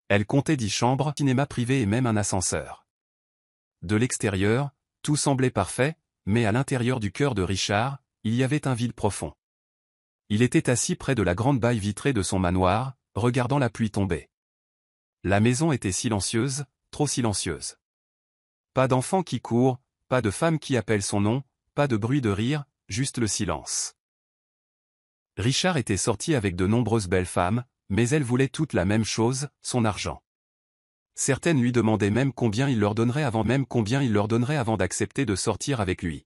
Elle comptait 10 chambres, cinéma privé et même un ascenseur. De l'extérieur, tout semblait parfait, mais à l'intérieur du cœur de Richard, il y avait un vide profond. Il était assis près de la grande baille vitrée de son manoir, regardant la pluie tomber. La maison était silencieuse, trop silencieuse. Pas d'enfant qui court, pas de femme qui appelle son nom, pas de bruit de rire, juste le silence. Richard était sorti avec de nombreuses belles femmes, mais elles voulaient toutes la même chose, son argent. Certaines lui demandaient même combien il leur donnerait avant d'accepter de sortir avec lui.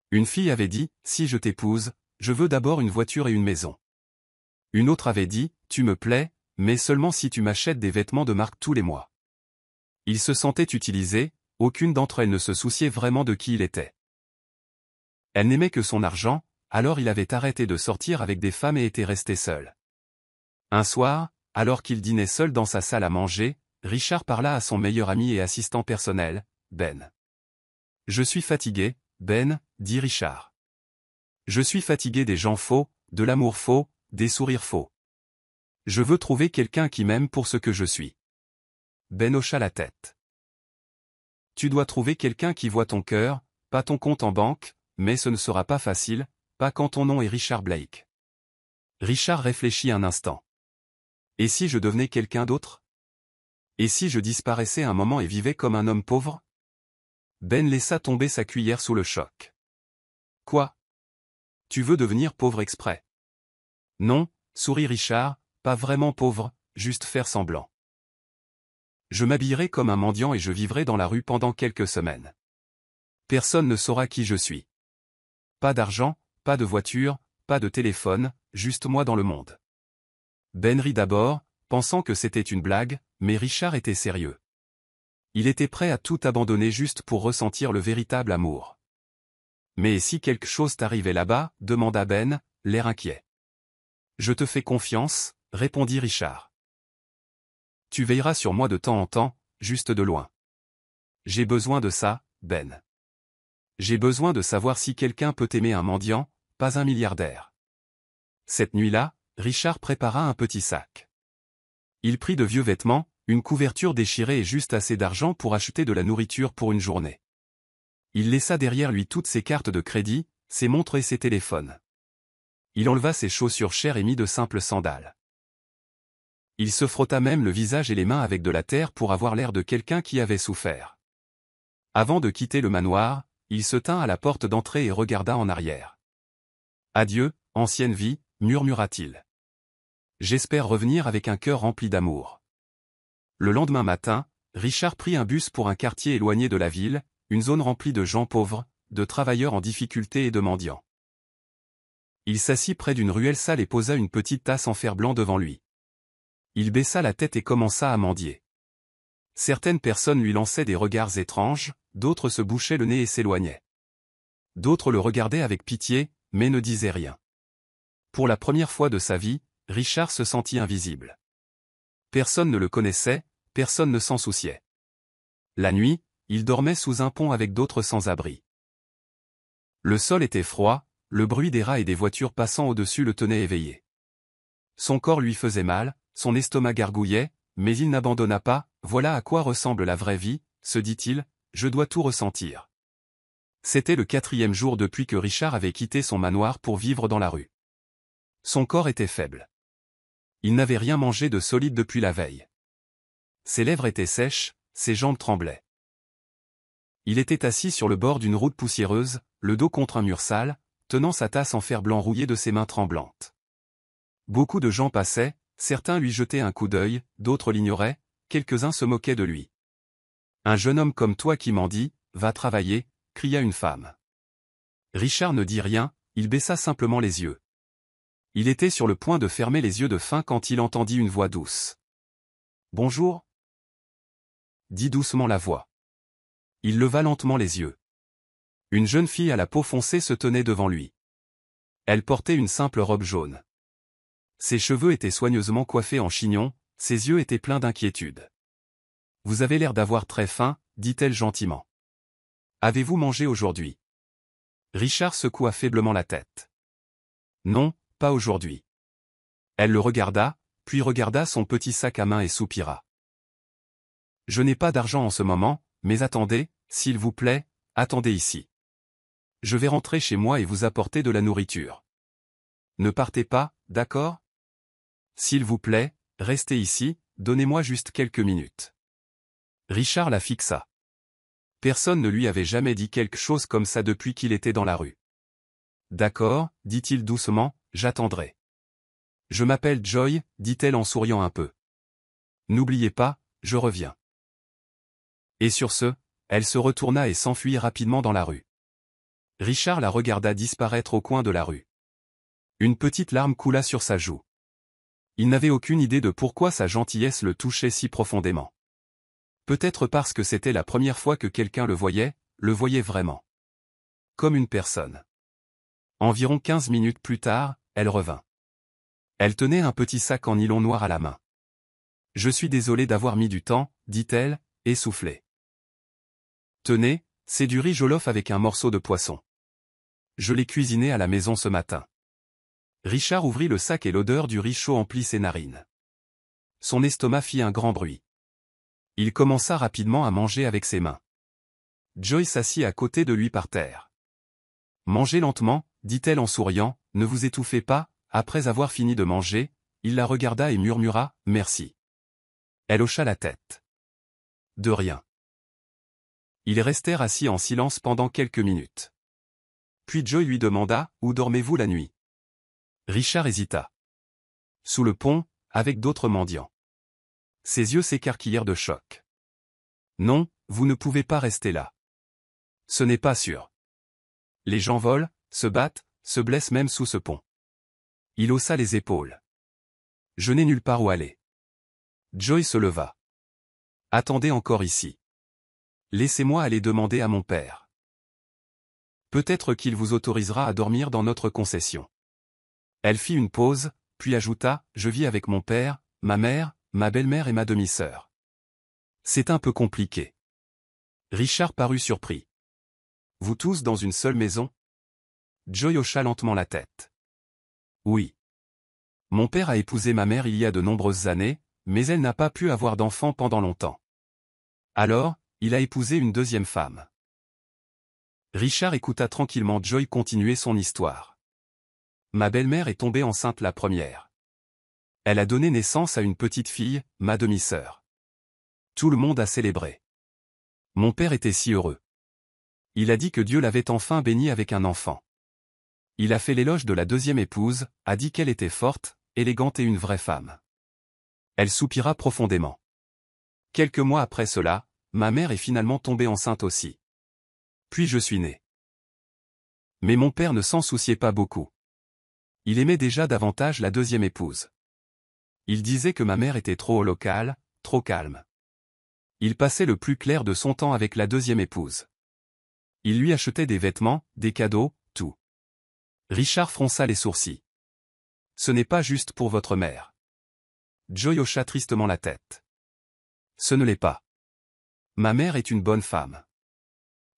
Une fille avait dit, « Si je t'épouse, je veux d'abord une voiture et une maison. » Une autre avait dit, « Tu me plais, mais seulement si tu m'achètes des vêtements de marque tous les mois. » Il se sentait utilisé, aucune d'entre elles ne se souciait vraiment de qui il était. Elle n'aimait que son argent, alors il avait arrêté de sortir avec des femmes et était resté seul. Un soir, alors qu'il dînait seul dans sa salle à manger, Richard parla à son meilleur ami et assistant personnel, Ben. « Je suis fatigué, Ben, dit Richard. Je suis fatigué des gens faux, de l'amour faux, des sourires faux. Je veux trouver quelqu'un qui m'aime pour ce que je suis. » Ben hocha la tête. « Tu dois trouver quelqu'un qui voit ton cœur, pas ton compte en banque, mais ce ne sera pas facile, pas quand ton nom est Richard Blake. » Richard réfléchit un instant. « Et si je devenais quelqu'un d'autre? Et si je disparaissais un moment et vivais comme un homme pauvre? » Ben laissa tomber sa cuillère sous le choc. « Quoi? Tu veux devenir pauvre exprès? » « Non, sourit Richard, pas vraiment pauvre, juste faire semblant. Je m'habillerai comme un mendiant et je vivrai dans la rue pendant quelques semaines. Personne ne saura qui je suis. Pas d'argent, pas de voiture, pas de téléphone, juste moi dans le monde. » Ben rit d'abord, pensant que c'était une blague, mais Richard était sérieux. Il était prêt à tout abandonner juste pour ressentir le véritable amour. « Mais si quelque chose t'arrivait là-bas, demanda Ben, l'air inquiet. « Je te fais confiance, répondit Richard. Tu veilleras sur moi de temps en temps, juste de loin. J'ai besoin de ça, Ben. J'ai besoin de savoir si quelqu'un peut aimer un mendiant, pas un milliardaire. » Cette nuit-là, Richard prépara un petit sac. Il prit de vieux vêtements, une couverture déchirée et juste assez d'argent pour acheter de la nourriture pour une journée. Il laissa derrière lui toutes ses cartes de crédit, ses montres et ses téléphones. Il enleva ses chaussures chères et mit de simples sandales. Il se frotta même le visage et les mains avec de la terre pour avoir l'air de quelqu'un qui avait souffert. Avant de quitter le manoir, il se tint à la porte d'entrée et regarda en arrière. « Adieu, ancienne vie, » murmura-t-il. « J'espère revenir avec un cœur rempli d'amour. » Le lendemain matin, Richard prit un bus pour un quartier éloigné de la ville, une zone remplie de gens pauvres, de travailleurs en difficulté et de mendiants. Il s'assit près d'une ruelle sale et posa une petite tasse en fer blanc devant lui. Il baissa la tête et commença à mendier. Certaines personnes lui lançaient des regards étranges, d'autres se bouchaient le nez et s'éloignaient. D'autres le regardaient avec pitié, mais ne disaient rien. Pour la première fois de sa vie, Richard se sentit invisible. Personne ne le connaissait, personne ne s'en souciait. La nuit, il dormait sous un pont avec d'autres sans-abri. Le sol était froid, le bruit des rats et des voitures passant au-dessus le tenait éveillé. Son corps lui faisait mal, son estomac gargouillait, mais il n'abandonna pas. « Voilà à quoi ressemble la vraie vie, » se dit-il, « je dois tout ressentir. » C'était le 4e jour depuis que Richard avait quitté son manoir pour vivre dans la rue. Son corps était faible. Il n'avait rien mangé de solide depuis la veille. Ses lèvres étaient sèches, ses jambes tremblaient. Il était assis sur le bord d'une route poussiéreuse, le dos contre un mur sale, tenant sa tasse en fer blanc rouillée de ses mains tremblantes. Beaucoup de gens passaient, certains lui jetaient un coup d'œil, d'autres l'ignoraient, quelques-uns se moquaient de lui. « Un jeune homme comme toi qui mendie, va travailler », cria une femme. Richard ne dit rien, il baissa simplement les yeux. Il était sur le point de fermer les yeux de faim quand il entendit une voix douce. « Bonjour » dit doucement la voix. Il leva lentement les yeux. Une jeune fille à la peau foncée se tenait devant lui. Elle portait une simple robe jaune. Ses cheveux étaient soigneusement coiffés en chignon, ses yeux étaient pleins d'inquiétude. « Vous avez l'air d'avoir très faim, » dit-elle gentiment. « Avez-vous mangé aujourd'hui » Richard secoua faiblement la tête. « Non, pas aujourd'hui. » Elle le regarda, puis regarda son petit sac à main et soupira. Je n'ai pas d'argent en ce moment, mais attendez, s'il vous plaît, attendez ici. Je vais rentrer chez moi et vous apporter de la nourriture. Ne partez pas, d'accord? S'il vous plaît, restez ici, donnez-moi juste quelques minutes. Richard la fixa. Personne ne lui avait jamais dit quelque chose comme ça depuis qu'il était dans la rue. D'accord, dit-il doucement, j'attendrai. Je m'appelle Joy, dit-elle en souriant un peu. N'oubliez pas, je reviens. Et sur ce, elle se retourna et s'enfuit rapidement dans la rue. Richard la regarda disparaître au coin de la rue. Une petite larme coula sur sa joue. Il n'avait aucune idée de pourquoi sa gentillesse le touchait si profondément. Peut-être parce que c'était la première fois que quelqu'un le voyait vraiment. Comme une personne. Environ 15 minutes plus tard, elle revint. Elle tenait un petit sac en nylon noir à la main. « Je suis désolée d'avoir mis du temps, dit-elle, essoufflée. Tenez, c'est du riz jollof avec un morceau de poisson. Je l'ai cuisiné à la maison ce matin. » Richard ouvrit le sac et l'odeur du riz chaud emplit ses narines. Son estomac fit un grand bruit. Il commença rapidement à manger avec ses mains. Joy s'assit à côté de lui par terre. « Mangez lentement, dit-elle en souriant, ne vous étouffez pas. » Après avoir fini de manger, il la regarda et murmura « Merci ». Elle hocha la tête. De rien. Ils restèrent assis en silence pendant quelques minutes. Puis Joy lui demanda « Où dormez-vous la nuit ?» Richard hésita. Sous le pont, avec d'autres mendiants. Ses yeux s'écarquillèrent de choc. Non, vous ne pouvez pas rester là. Ce n'est pas sûr. Les gens volent, se battent, se blessent même sous ce pont. Il haussa les épaules. Je n'ai nulle part où aller. Joy se leva. Attendez encore ici. Laissez-moi aller demander à mon père. Peut-être qu'il vous autorisera à dormir dans notre concession. Elle fit une pause, puis ajouta, je vis avec mon père, ma mère, ma belle-mère et ma demi-sœur. C'est un peu compliqué. Richard parut surpris. Vous tous dans une seule maison? Joy hocha lentement la tête. Oui. Mon père a épousé ma mère il y a de nombreuses années, mais elle n'a pas pu avoir d'enfant pendant longtemps. Alors, il a épousé une deuxième femme. Richard écouta tranquillement Joy continuer son histoire. Ma belle-mère est tombée enceinte la première. Elle a donné naissance à une petite fille, ma demi-sœur. Tout le monde a célébré. Mon père était si heureux. Il a dit que Dieu l'avait enfin béni avec un enfant. Il a fait l'éloge de la deuxième épouse, a dit qu'elle était forte, élégante et une vraie femme. Elle soupira profondément. Quelques mois après cela, ma mère est finalement tombée enceinte aussi. Puis je suis né. Mais mon père ne s'en souciait pas beaucoup. Il aimait déjà davantage la deuxième épouse. Il disait que ma mère était trop au local, trop calme. Il passait le plus clair de son temps avec la deuxième épouse. Il lui achetait des vêtements, des cadeaux, tout. Richard fronça les sourcils. Ce n'est pas juste pour votre mère. Joy hocha tristement la tête. Ce ne l'est pas. Ma mère est une bonne femme.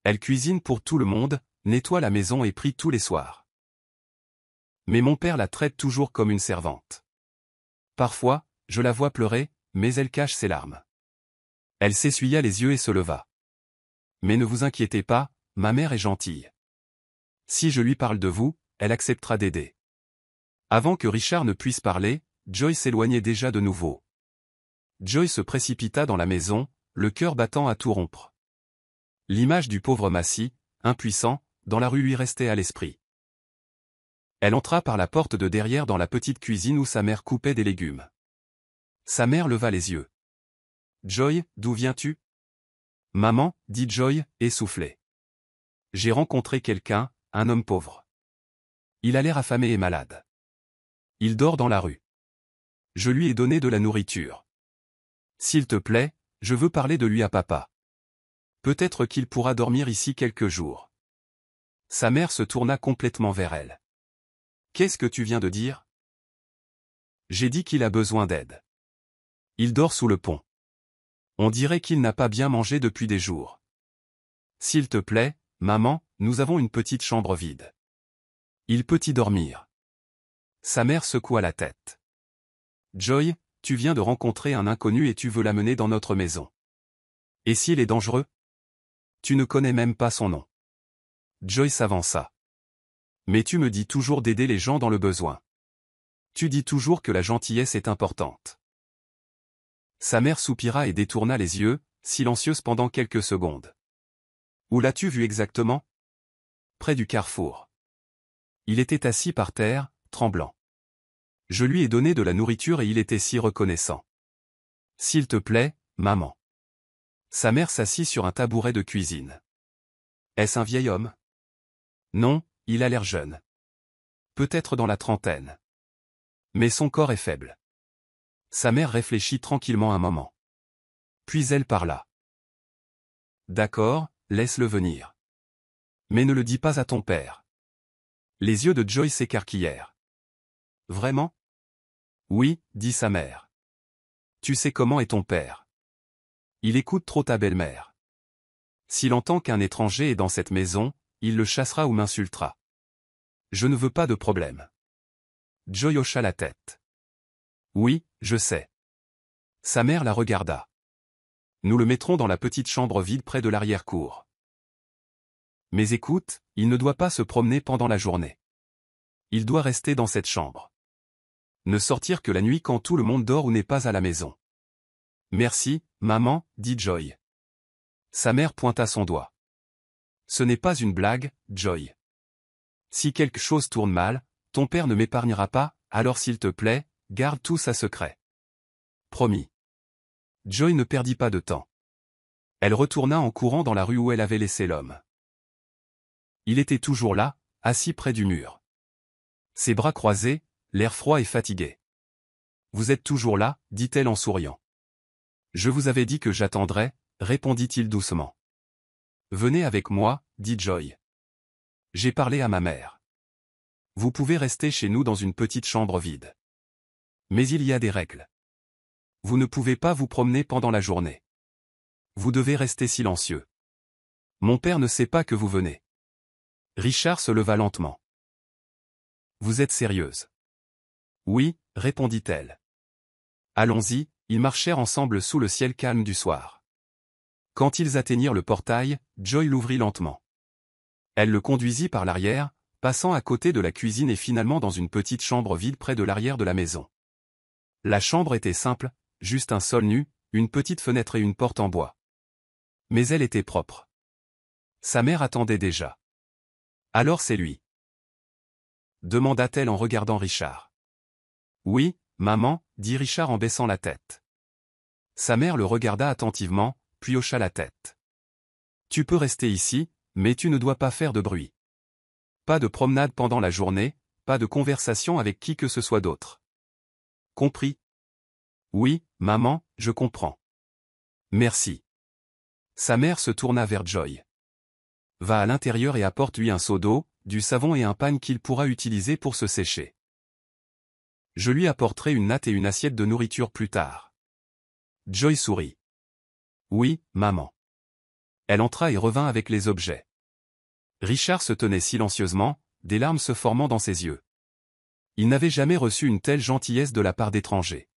Elle cuisine pour tout le monde, nettoie la maison et prie tous les soirs. Mais mon père la traite toujours comme une servante. Parfois, je la vois pleurer, mais elle cache ses larmes. Elle s'essuya les yeux et se leva. Mais ne vous inquiétez pas, ma mère est gentille. Si je lui parle de vous, elle acceptera d'aider. Avant que Richard ne puisse parler, Joy s'éloignait déjà de nouveau. Joy se précipita dans la maison, le cœur battant à tout rompre. L'image du pauvre Massy, impuissant, dans la rue lui restait à l'esprit. Elle entra par la porte de derrière dans la petite cuisine où sa mère coupait des légumes. Sa mère leva les yeux. « Joy, d'où viens-tu » ? « Maman, dit Joy, essoufflée. J'ai rencontré quelqu'un, un homme pauvre. Il a l'air affamé et malade. Il dort dans la rue. Je lui ai donné de la nourriture. S'il te plaît, je veux parler de lui à papa. Peut-être qu'il pourra dormir ici quelques jours. » Sa mère se tourna complètement vers elle. « Qu'est-ce que tu viens de dire » ? J'ai dit qu'il a besoin d'aide. Il dort sous le pont. On dirait qu'il n'a pas bien mangé depuis des jours. S'il te plaît, maman, nous avons une petite chambre vide. Il peut y dormir. Sa mère secoua la tête. Joy, tu viens de rencontrer un inconnu et tu veux l'amener dans notre maison. Et s'il est dangereux? Tu ne connais même pas son nom. Joy s'avança. Mais tu me dis toujours d'aider les gens dans le besoin. Tu dis toujours que la gentillesse est importante. Sa mère soupira et détourna les yeux, silencieuse pendant quelques secondes. Où l'as-tu vu exactement? Près du carrefour. Il était assis par terre, tremblant. Je lui ai donné de la nourriture et il était si reconnaissant. S'il te plaît, maman. Sa mère s'assit sur un tabouret de cuisine. Est-ce un vieil homme? Non, il a l'air jeune. Peut-être dans la trentaine. Mais son corps est faible. Sa mère réfléchit tranquillement un moment. Puis elle parla. D'accord, laisse-le venir. Mais ne le dis pas à ton père. Les yeux de Joy s'écarquillèrent. Vraiment? Oui, dit sa mère. Tu sais comment est ton père. Il écoute trop ta belle-mère. S'il entend qu'un étranger est dans cette maison, il le chassera ou m'insultera. Je ne veux pas de problème. Joy hocha la tête. Oui, je sais. Sa mère la regarda. Nous le mettrons dans la petite chambre vide près de l'arrière-cour. Mais écoute, il ne doit pas se promener pendant la journée. Il doit rester dans cette chambre. Ne sortir que la nuit quand tout le monde dort ou n'est pas à la maison. Merci, maman, dit Joy. Sa mère pointa son doigt. Ce n'est pas une blague, Joy. Si quelque chose tourne mal, ton père ne m'épargnera pas, alors s'il te plaît, garde tout ça secret. Promis. Joy ne perdit pas de temps. Elle retourna en courant dans la rue où elle avait laissé l'homme. Il était toujours là, assis près du mur. Ses bras croisés, l'air froid et fatigué. Vous êtes toujours là, dit-elle en souriant. Je vous avais dit que j'attendrais, répondit-il doucement. Venez avec moi, dit Joy. J'ai parlé à ma mère. Vous pouvez rester chez nous dans une petite chambre vide. Mais il y a des règles. Vous ne pouvez pas vous promener pendant la journée. Vous devez rester silencieux. Mon père ne sait pas que vous venez. Richard se leva lentement. Vous êtes sérieuse? Oui, répondit-elle. Allons-y, ils marchèrent ensemble sous le ciel calme du soir. Quand ils atteignirent le portail, Joy l'ouvrit lentement. Elle le conduisit par l'arrière, passant à côté de la cuisine et finalement dans une petite chambre vide près de l'arrière de la maison. La chambre était simple, juste un sol nu, une petite fenêtre et une porte en bois. Mais elle était propre. Sa mère attendait déjà. Alors c'est lui? Demanda-t-elle en regardant Richard. Oui, maman, dit Richard en baissant la tête. Sa mère le regarda attentivement, puis hocha la tête. Tu peux rester ici, mais tu ne dois pas faire de bruit. Pas de promenade pendant la journée, pas de conversation avec qui que ce soit d'autre. Compris? Oui, maman, je comprends. Merci. Sa mère se tourna vers Joy. Va à l'intérieur et apporte-lui un seau d'eau, du savon et un pagne qu'il pourra utiliser pour se sécher. Je lui apporterai une natte et une assiette de nourriture plus tard. Joy sourit. Oui, maman. Elle entra et revint avec les objets. Richard se tenait silencieusement, des larmes se formant dans ses yeux. Il n'avait jamais reçu une telle gentillesse de la part d'étrangers.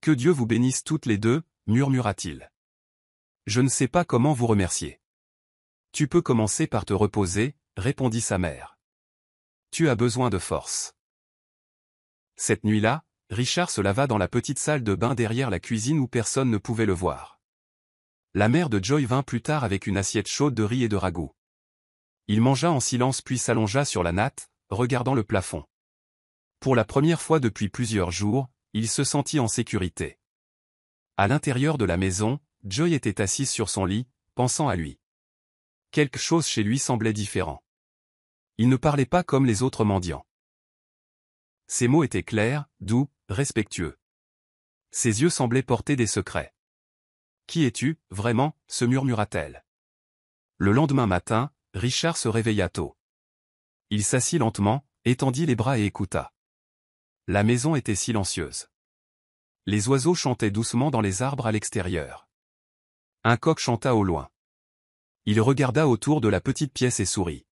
Que Dieu vous bénisse toutes les deux, murmura-t-il. Je ne sais pas comment vous remercier. Tu peux commencer par te reposer, répondit sa mère. Tu as besoin de force. Cette nuit-là, Richard se lava dans la petite salle de bain derrière la cuisine où personne ne pouvait le voir. La mère de Joy vint plus tard avec une assiette chaude de riz et de ragoût. Il mangea en silence puis s'allongea sur la natte, regardant le plafond. Pour la première fois depuis plusieurs jours, il se sentit en sécurité. À l'intérieur de la maison, Joy était assise sur son lit, pensant à lui. Quelque chose chez lui semblait différent. Il ne parlait pas comme les autres mendiants. Ses mots étaient clairs, doux, respectueux. Ses yeux semblaient porter des secrets. « Qui es-tu, vraiment ?» se murmura-t-elle. Le lendemain matin, Richard se réveilla tôt. Il s'assit lentement, étendit les bras et écouta. La maison était silencieuse. Les oiseaux chantaient doucement dans les arbres à l'extérieur. Un coq chanta au loin. Il regarda autour de la petite pièce et sourit.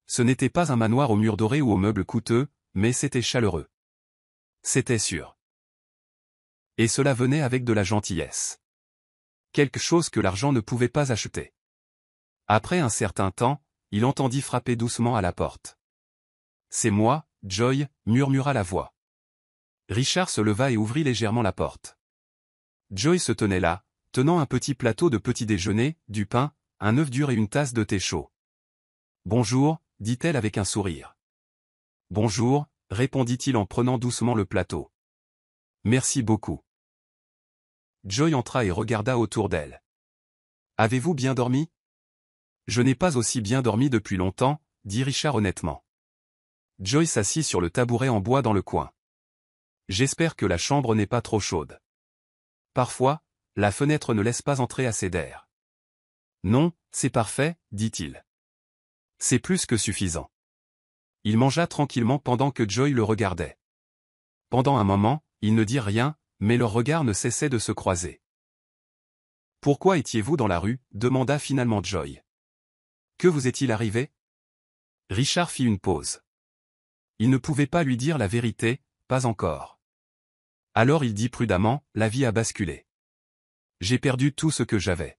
Ce n'était pas un manoir aux murs dorés ou aux meubles coûteux, mais c'était chaleureux. C'était sûr. Et cela venait avec de la gentillesse. Quelque chose que l'argent ne pouvait pas acheter. Après un certain temps, il entendit frapper doucement à la porte. « C'est moi, Joy », murmura la voix. Richard se leva et ouvrit légèrement la porte. Joy se tenait là, tenant un petit plateau de petit déjeuner, du pain, un œuf dur et une tasse de thé chaud. « Bonjour », dit-elle avec un sourire. « Bonjour », répondit-il en prenant doucement le plateau. « Merci beaucoup. » Joy entra et regarda autour d'elle. « Avez-vous bien dormi ? » « Je n'ai pas aussi bien dormi depuis longtemps, » dit Richard honnêtement. Joy s'assit sur le tabouret en bois dans le coin. « J'espère que la chambre n'est pas trop chaude. Parfois, la fenêtre ne laisse pas entrer assez d'air. »« Non, c'est parfait, » dit-il. « C'est plus que suffisant. » Il mangea tranquillement pendant que Joy le regardait. Pendant un moment, il ne dit rien, mais leurs regards ne cessaient de se croiser. « Pourquoi étiez-vous dans la rue ? » demanda finalement Joy. « Que vous est-il arrivé ?» Richard fit une pause. Il ne pouvait pas lui dire la vérité, pas encore. Alors il dit prudemment, « La vie a basculé. J'ai perdu tout ce que j'avais. »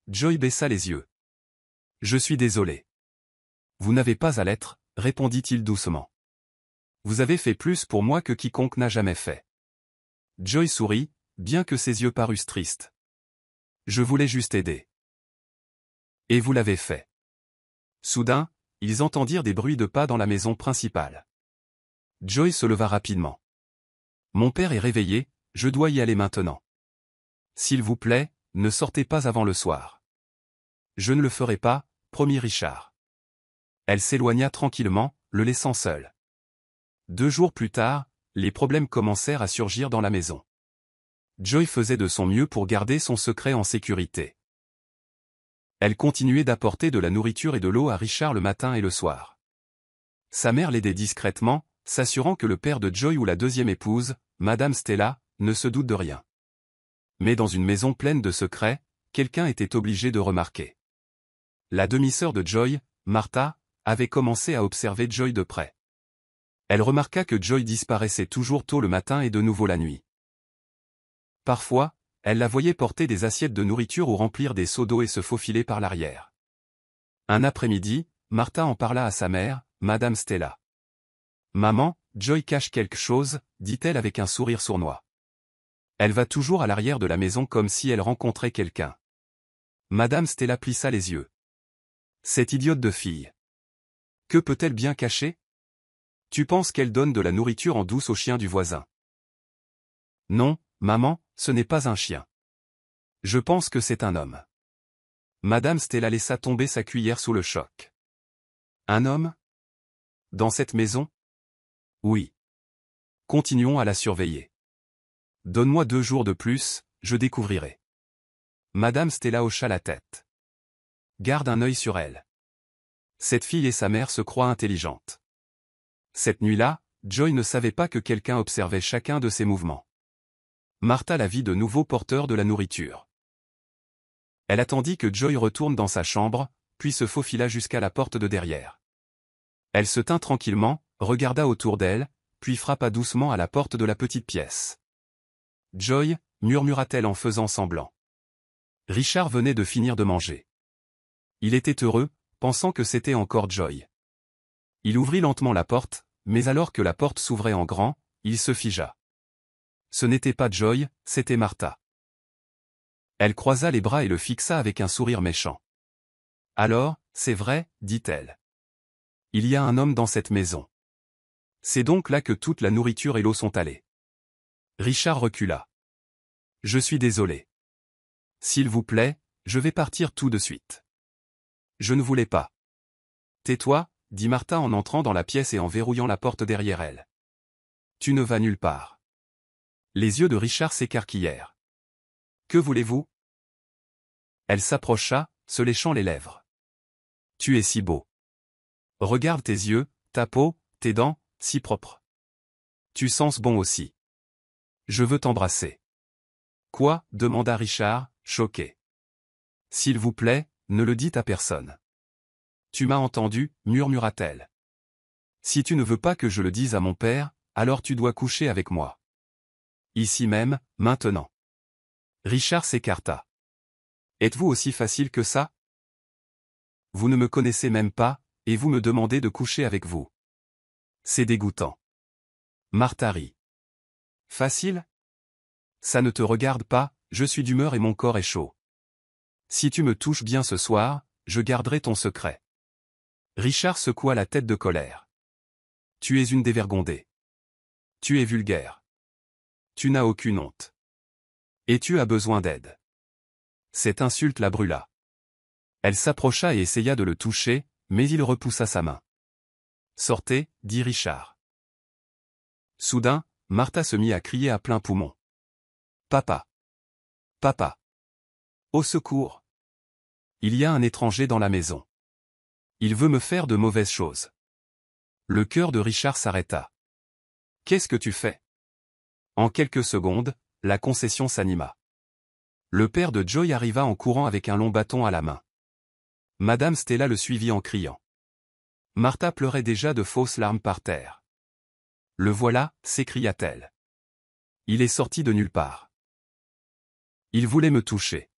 Joy baissa les yeux. « Je suis désolé. »« Vous n'avez pas à l'être, » répondit-il doucement. « Vous avez fait plus pour moi que quiconque n'a jamais fait. » Joy sourit, bien que ses yeux parussent tristes. « Je voulais juste aider. »« Et vous l'avez fait. » Soudain, ils entendirent des bruits de pas dans la maison principale. Joy se leva rapidement. « Mon père est réveillé, je dois y aller maintenant. S'il vous plaît, ne sortez pas avant le soir. »« Je ne le ferai pas, » promit Richard. Elle s'éloigna tranquillement, le laissant seul. 2 jours plus tard, les problèmes commencèrent à surgir dans la maison. Joy faisait de son mieux pour garder son secret en sécurité. Elle continuait d'apporter de la nourriture et de l'eau à Richard le matin et le soir. Sa mère l'aidait discrètement, s'assurant que le père de Joy ou la deuxième épouse, Madame Stella, ne se doute de rien. Mais dans une maison pleine de secrets, quelqu'un était obligé de remarquer. La demi-sœur de Joy, Martha, avait commencé à observer Joy de près. Elle remarqua que Joy disparaissait toujours tôt le matin et de nouveau la nuit. Parfois, elle la voyait porter des assiettes de nourriture ou remplir des seaux d'eau et se faufiler par l'arrière. Un après-midi, Martha en parla à sa mère, Madame Stella. « Maman, Joy cache quelque chose, » dit-elle avec un sourire sournois. « Elle va toujours à l'arrière de la maison comme si elle rencontrait quelqu'un. » Madame Stella plissa les yeux. « Cette idiote de fille. Que peut-elle bien cacher ? Tu penses qu'elle donne de la nourriture en douce au chien du voisin ? » Non, maman, ce n'est pas un chien. Je pense que c'est un homme. Madame Stella laissa tomber sa cuillère sous le choc. Un homme ? Dans cette maison ? Oui. Continuons à la surveiller. Donne-moi 2 jours de plus, je découvrirai. Madame Stella hocha la tête. Garde un œil sur elle. Cette fille et sa mère se croient intelligentes. Cette nuit-là, Joy ne savait pas que quelqu'un observait chacun de ses mouvements. Martha la vit de nouveau porteur de la nourriture. Elle attendit que Joy retourne dans sa chambre, puis se faufila jusqu'à la porte de derrière. Elle se tint tranquillement, regarda autour d'elle, puis frappa doucement à la porte de la petite pièce. « Joy » murmura-t-elle en faisant semblant. Richard venait de finir de manger. Il était heureux, pensant que c'était encore Joy. Il ouvrit lentement la porte, mais alors que la porte s'ouvrait en grand, il se figea. Ce n'était pas Joy, c'était Martha. Elle croisa les bras et le fixa avec un sourire méchant. « Alors, c'est vrai, dit-elle. Il y a un homme dans cette maison. C'est donc là que toute la nourriture et l'eau sont allées. » Richard recula. « Je suis désolé. S'il vous plaît, je vais partir tout de suite. » Je ne voulais pas. Tais-toi, dit Martha en entrant dans la pièce et en verrouillant la porte derrière elle. Tu ne vas nulle part. Les yeux de Richard s'écarquillèrent. Que voulez-vous ? Elle s'approcha, se léchant les lèvres. Tu es si beau. Regarde tes yeux, ta peau, tes dents, si propres. Tu sens bon aussi. Je veux t'embrasser. Quoi ? Demanda Richard, choqué. S'il vous plaît, ne le dites à personne. Tu m'as entendu, murmura-t-elle. Si tu ne veux pas que je le dise à mon père, alors tu dois coucher avec moi. Ici même, maintenant. Richard s'écarta. Êtes-vous aussi facile que ça? Vous ne me connaissez même pas, et vous me demandez de coucher avec vous. C'est dégoûtant. Martha rit. Facile? Ça ne te regarde pas, je suis d'humeur et mon corps est chaud. Si tu me touches bien ce soir, je garderai ton secret. Richard secoua la tête de colère. Tu es une dévergondée. Tu es vulgaire. Tu n'as aucune honte. Et tu as besoin d'aide. Cette insulte la brûla. Elle s'approcha et essaya de le toucher, mais il repoussa sa main. Sortez, dit Richard. Soudain, Martha se mit à crier à plein poumon. Papa! Papa! Au secours! Il y a un étranger dans la maison. Il veut me faire de mauvaises choses. Le cœur de Richard s'arrêta. Qu'est-ce que tu fais? En quelques secondes, la concession s'anima. Le père de Joy arriva en courant avec un long bâton à la main. Madame Stella le suivit en criant. Martha pleurait déjà de fausses larmes par terre. Le voilà, s'écria-t-elle. Il est sorti de nulle part. Il voulait me toucher.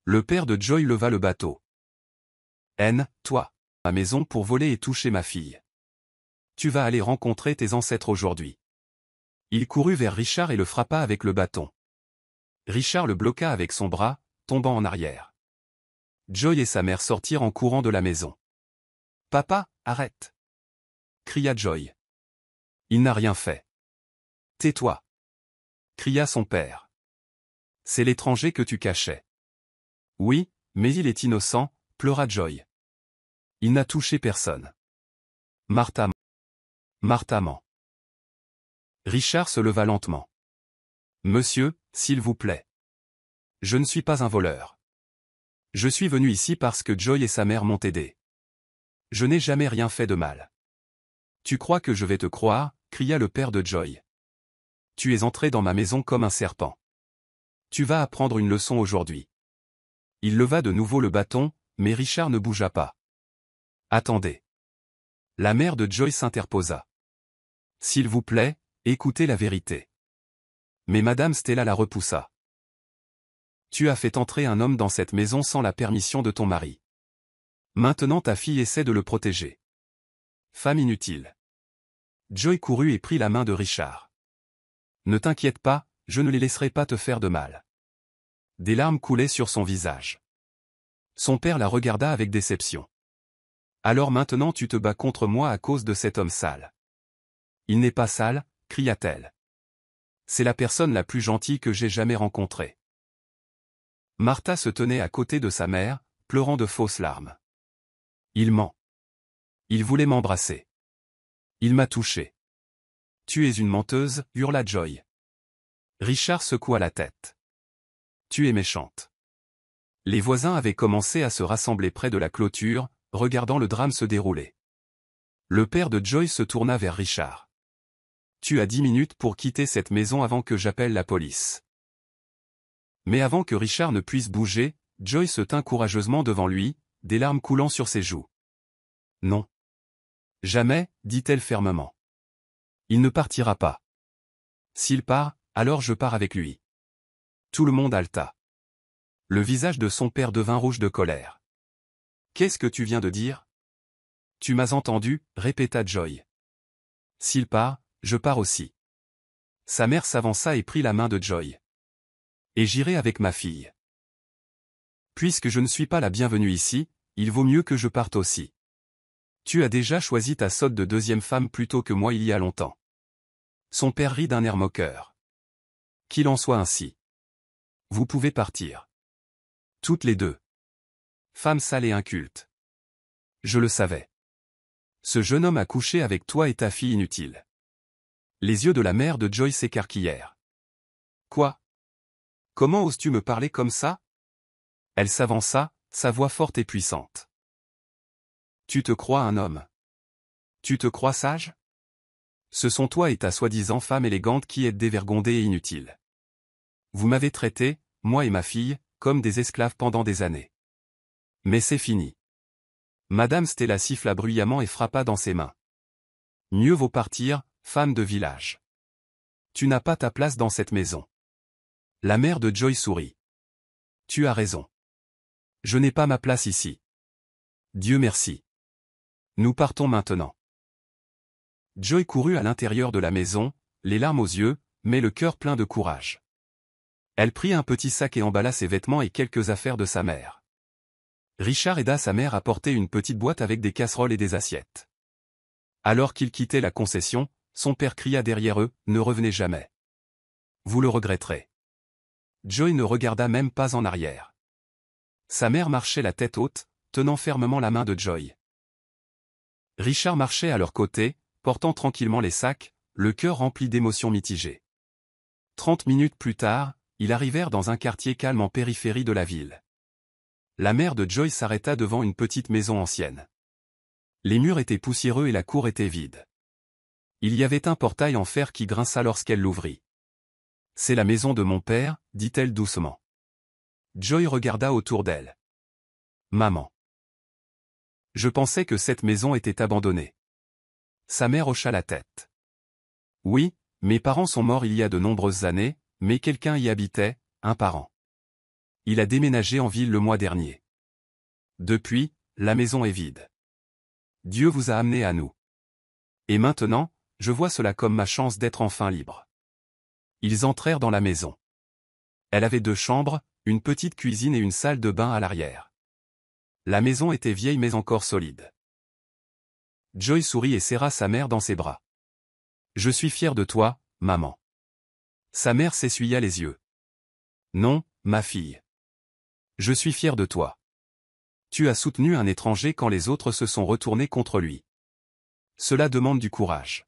Le père de Joy leva le bateau. Toi, à ma maison pour voler et toucher ma fille. Tu vas aller rencontrer tes ancêtres aujourd'hui. Il courut vers Richard et le frappa avec le bâton. Richard le bloqua avec son bras, tombant en arrière. Joy et sa mère sortirent en courant de la maison. « Papa, arrête !» cria Joy. « Il n'a rien fait. »« Tais-toi !» cria son père. « C'est l'étranger que tu cachais. »« Oui, mais il est innocent, » pleura Joy. « Il n'a touché personne. » Martha ment. Richard se leva lentement. « Monsieur, s'il vous plaît. Je ne suis pas un voleur. Je suis venu ici parce que Joy et sa mère m'ont aidé. Je n'ai jamais rien fait de mal. »« Tu crois que je vais te croire ?» cria le père de Joy. « Tu es entré dans ma maison comme un serpent. Tu vas apprendre une leçon aujourd'hui. » Il leva de nouveau le bâton, mais Richard ne bougea pas. « Attendez. » La mère de Joy s'interposa. « S'il vous plaît, écoutez la vérité. » Mais Madame Stella la repoussa. « Tu as fait entrer un homme dans cette maison sans la permission de ton mari. Maintenant ta fille essaie de le protéger. Femme inutile. » Joy courut et prit la main de Richard. « Ne t'inquiète pas, je ne les laisserai pas te faire de mal. » Des larmes coulaient sur son visage. Son père la regarda avec déception. « Alors maintenant tu te bats contre moi à cause de cet homme sale. »« Il n'est pas sale, » cria-t-elle. « C'est la personne la plus gentille que j'ai jamais rencontrée. » Martha se tenait à côté de sa mère, pleurant de fausses larmes. « Il ment. Il voulait m'embrasser. Il m'a touché. »« Tu es une menteuse, » hurla Joy. Richard secoua la tête. « Tu es méchante. » Les voisins avaient commencé à se rassembler près de la clôture, regardant le drame se dérouler. Le père de Joy se tourna vers Richard. « Tu as 10 minutes pour quitter cette maison avant que j'appelle la police. » Mais avant que Richard ne puisse bouger, Joy se tint courageusement devant lui, des larmes coulant sur ses joues. « Non. Jamais, » dit-elle fermement. « Il ne partira pas. S'il part, alors je pars avec lui. » Tout le monde haleta. Le visage de son père devint rouge de colère. « Qu'est-ce que tu viens de dire? »« Tu m'as entendu, » répéta Joy. « S'il part, je pars aussi. » Sa mère s'avança et prit la main de Joy. « Et j'irai avec ma fille. Puisque je ne suis pas la bienvenue ici, il vaut mieux que je parte aussi. Tu as déjà choisi ta sotte de deuxième femme plutôt que moi il y a longtemps. » Son père rit d'un air moqueur. « Qu'il en soit ainsi. Vous pouvez partir. Toutes les deux. Femme sale et inculte. Je le savais. Ce jeune homme a couché avec toi et ta fille inutile. » Les yeux de la mère de Joy s'écarquillèrent. « Quoi? Comment oses-tu me parler comme ça? » Elle s'avança, sa voix forte et puissante. « Tu te crois un homme? Tu te crois sage? Ce sont toi et ta soi-disant femme élégante qui êtes dévergondée et inutile. Vous m'avez traité, moi et ma fille, comme des esclaves pendant des années. Mais c'est fini. » Madame Stella siffla bruyamment et frappa dans ses mains. « Mieux vaut partir, femme de village. Tu n'as pas ta place dans cette maison. » La mère de Joy sourit. « Tu as raison. Je n'ai pas ma place ici. Dieu merci. Nous partons maintenant. Joy courut à l'intérieur de la maison, les larmes aux yeux, mais le cœur plein de courage. Elle prit un petit sac et emballa ses vêtements et quelques affaires de sa mère. Richard aida sa mère à porter une petite boîte avec des casseroles et des assiettes. Alors qu'ils quittaient la concession, son père cria derrière eux, « Ne revenez jamais. Vous le regretterez. » Joy ne regarda même pas en arrière. Sa mère marchait la tête haute, tenant fermement la main de Joy. Richard marchait à leur côté, portant tranquillement les sacs, le cœur rempli d'émotions mitigées. 30 minutes plus tard, ils arrivèrent dans un quartier calme en périphérie de la ville. La mère de Joy s'arrêta devant une petite maison ancienne. Les murs étaient poussiéreux et la cour était vide. Il y avait un portail en fer qui grinça lorsqu'elle l'ouvrit. « C'est la maison de mon père, dit-elle doucement. Joy regarda autour d'elle. « Maman. Je pensais que cette maison était abandonnée. » Sa mère hocha la tête. « Oui, mes parents sont morts il y a de nombreuses années, mais quelqu'un y habitait, un parent. Il a déménagé en ville le mois dernier. Depuis, la maison est vide. Dieu vous a amené à nous. Et maintenant, je vois cela comme ma chance d'être enfin libre. » Ils entrèrent dans la maison. Elle avait 2 chambres, une petite cuisine et une salle de bain à l'arrière. La maison était vieille mais encore solide. Joy sourit et serra sa mère dans ses bras. « Je suis fier de toi, maman. » Sa mère s'essuya les yeux. « Non, ma fille. Je suis fier de toi. Tu as soutenu un étranger quand les autres se sont retournés contre lui. Cela demande du courage. »